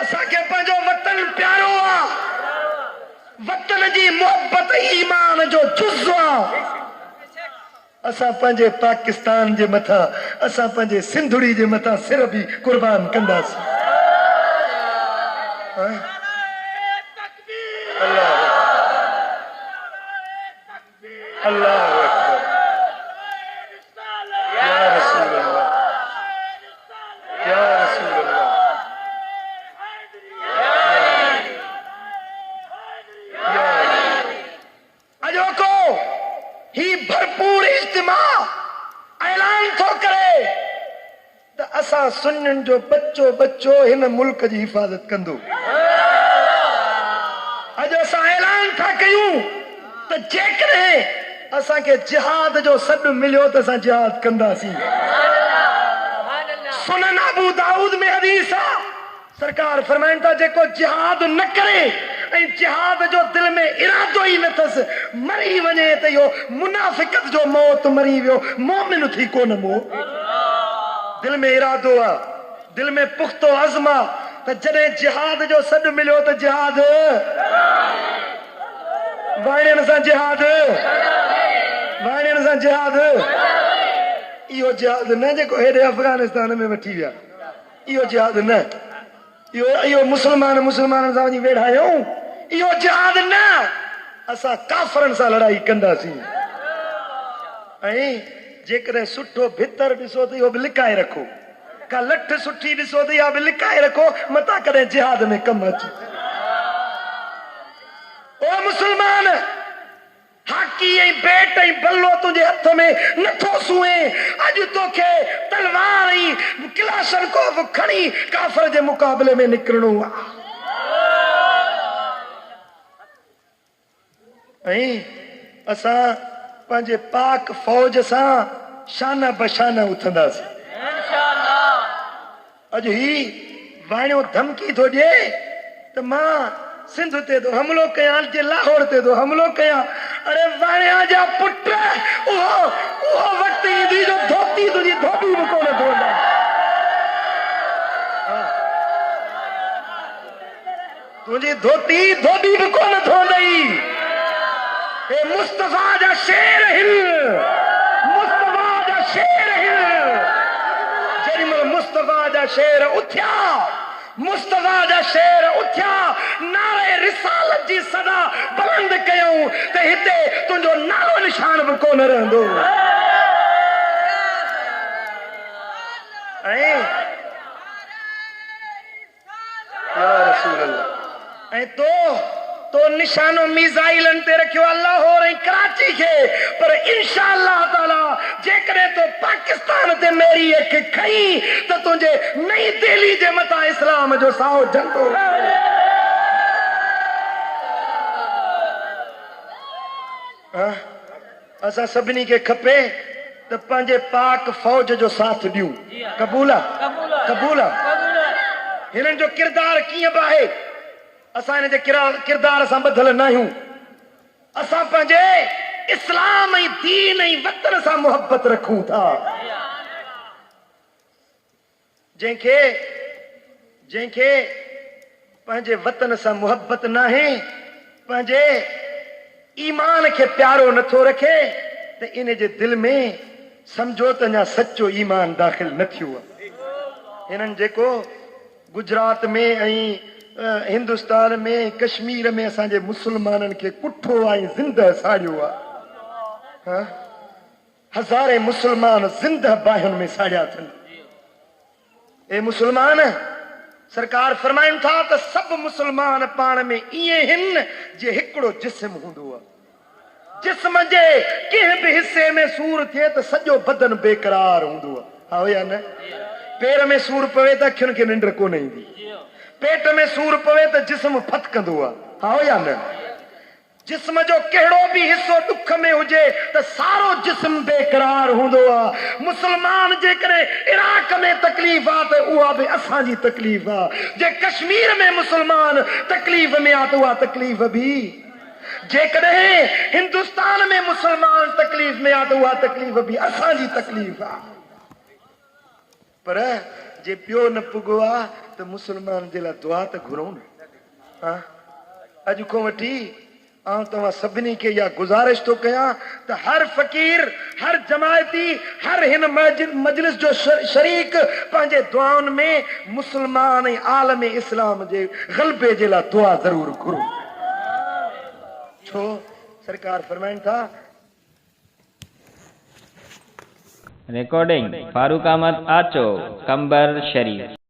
असांखे पंहिंजो वतन प्यारो आहे, वतन जी मोहब्बत ईमान जो जुज़्व आहे। असां पंहिंजे पाकिस्तान जे मथां, असां पंहिंजे सिंधुड़ी जे मथां सिर बि कुर्बान कंदासीं। अल्लाह भरपूर इज्तिमा ऐलान थो करे त असां सुन्नियुनि जो बच्चो बच्चो हिन मुल्क जी हिफ़ाज़त कंदो। अॼु असां ऐलान था कयूं त जेकॾहिं असांखे जिहाद जो सॾु मिलियो त असां जिहाद कंदासीं। सुनन अबू दाऊद में हदीस आहे, सरकार फरमाइनि था जेको जिहाद न करे ऐं जिहाद जो दिल में इरादो ई न अथसि, मरी वञे त इहो मुनाफ़िक़त जो मौत मरी वियो, मोमिन थी कोन मो। दिल में इरादो आहे, दिल में पुख्तो अज़्म आहे त जॾहिं जिहाद जो सॾु मिलियो त जिहाद वाणियुनि सां, जिहाद वाणियुनि सां, जिहाद इहो जिहाद न जेको हेॾे अफ़गानिस्तान में वठी विया, इहो जिहाद न, इहो मुस्लमाननि सां वञी वेठा आहियूं, इहो जिहाद न। असां काफ़रनि सां लड़ाई कंदासीं। ऐं जेकॾहिं सुठो भितर ॾिसो त इहो बि लिकाए रखो, का लठ सुठी ॾिसो त इहा बि लिकाए रखो, मता कॾहिं जिहाद में कमु अचे। ओ मुस्लमान, हाकी ऐं बेट ऐं बल्लो तुंहिंजे हथ में नथो सुए। अॼु तोखे तलवार ऐं क्लाशनकोफ खणी काफ़र जे मुक़ाबले में निकिरणो आहे। ऐं असां पंहिंजे पाक फौज सां शाना बशाना उथंदासीं। अॼु ही वाणियो धमकी थो ॾिए त मां सिंध ते तो हमलो कया, जे लाहौर ते तो हमलो कया। अरे वाणिया जा पुट, उहो वक्त ईंदी जो धोती तुंहिंजी धोबी बि कोन धोंदा। तुंहिंजी धोती धोबी बि कोन धोंदई। हे मुस्तफा जा शेर हिल, मुस्तफा जा शेर हिल। जेॾीमहिल मुस्तफा जा शेर उथिया, मुस्तफा जा शेर उथिया, नारे रिसालत जी सदा बुलंद कयूं त हिते तुंहिंजो नालो निशान बि कोन रहंदो। ऐं या रसूल अल्लाह, ऐं तो निशानो मिसाइलन ते रखियो आहे लाहौर ऐं कराची खे, पर इंशाअल्लाह ताला जेकॾहिं तो पाकिस्तान ते मेरी अख खई त तुंहिंजे नई दिल्ली जे मथां इस्लाम जो साओ झंडो। असां सभिनी खे खपे त पंहिंजे पाक फौज जो साथ ॾियूं। क़बूल आहे? क़बूल आहे? हिननि जो किरदार कीअं बि आहे, असां हिन जे किरदार सां ॿधल न आहियूं। असां पंहिंजे इस्लाम ऐं दीन ऐं वतन सां मुहबत रखूं था। जंहिंखे पंहिंजे वतन सां मुहबत न आहे, पंहिंजे ईमान खे प्यारो नथो रखे, त इन जे दिल में समझो त अञा सचो ईमान दाख़िल न थियो आहे। हिननि जेको गुजरात में ऐं हिंदुस्तान में कश्मीर में असांजे मुस्लमाननि खे कुठो ऐं ज़िंदह साड़ियो आहे। हज़ारे मुस्लमान ज़िंदह बाहियुनि में साड़िया अथनि। ए मुस्लमान, सरकार फरमाइनि था त सभु मुस्लमान पाण में ईअं हिन जे हिकिड़ो जिस्म हूंदो आहे। जिस्म जे कंहिं बि हिसे में सूर थिए त सॼो बदन बेकरार हूंदो आहे। हा या न? पेर में सूर पवे त अखियुनि खे निंड कोन ईंदी, पेट में सूर पवे त जिस्म फतकंदो आहे। हा या न? जिस्म जो कहिड़ो बि हिस्सो दुख में हुजे त सारो जिस्म बेकरार हूंदो आहे। मुस्लमान जेकॾहिं इराक में तकलीफ़ आहे त उहा बि असांजी तकलीफ़ आहे। जे कश्मीर में मुस्लमान तकलीफ़ में आहे त उहा तकलीफ़ बि, जेकॾहिं हिंदुस्तान में मुस्लमान तकलीफ़ में आहे त उहा तकलीफ़ बि असांजी तकलीफ़ आहे। पर जे पियो न पुॻो आहे त मुस्लमान जे लाइ दुआ त घुरूं न। अॼु खां वठी आउं तव्हां सभिनी खे इहा गुज़ारिश थो कयां त हर फ़क़ीर, हर जमायती, हर हिन मजलिस जो शरीक पंहिंजे दुआउनि में मुस्लमान ऐं आलम इस्लाम जे ग़लबे जे लाइ दुआ ज़रूर घुरूं। छो सरकार फरमाइनि था। रिकॉर्डिंग फारूक अहमद आचो, कंबर शरीफ।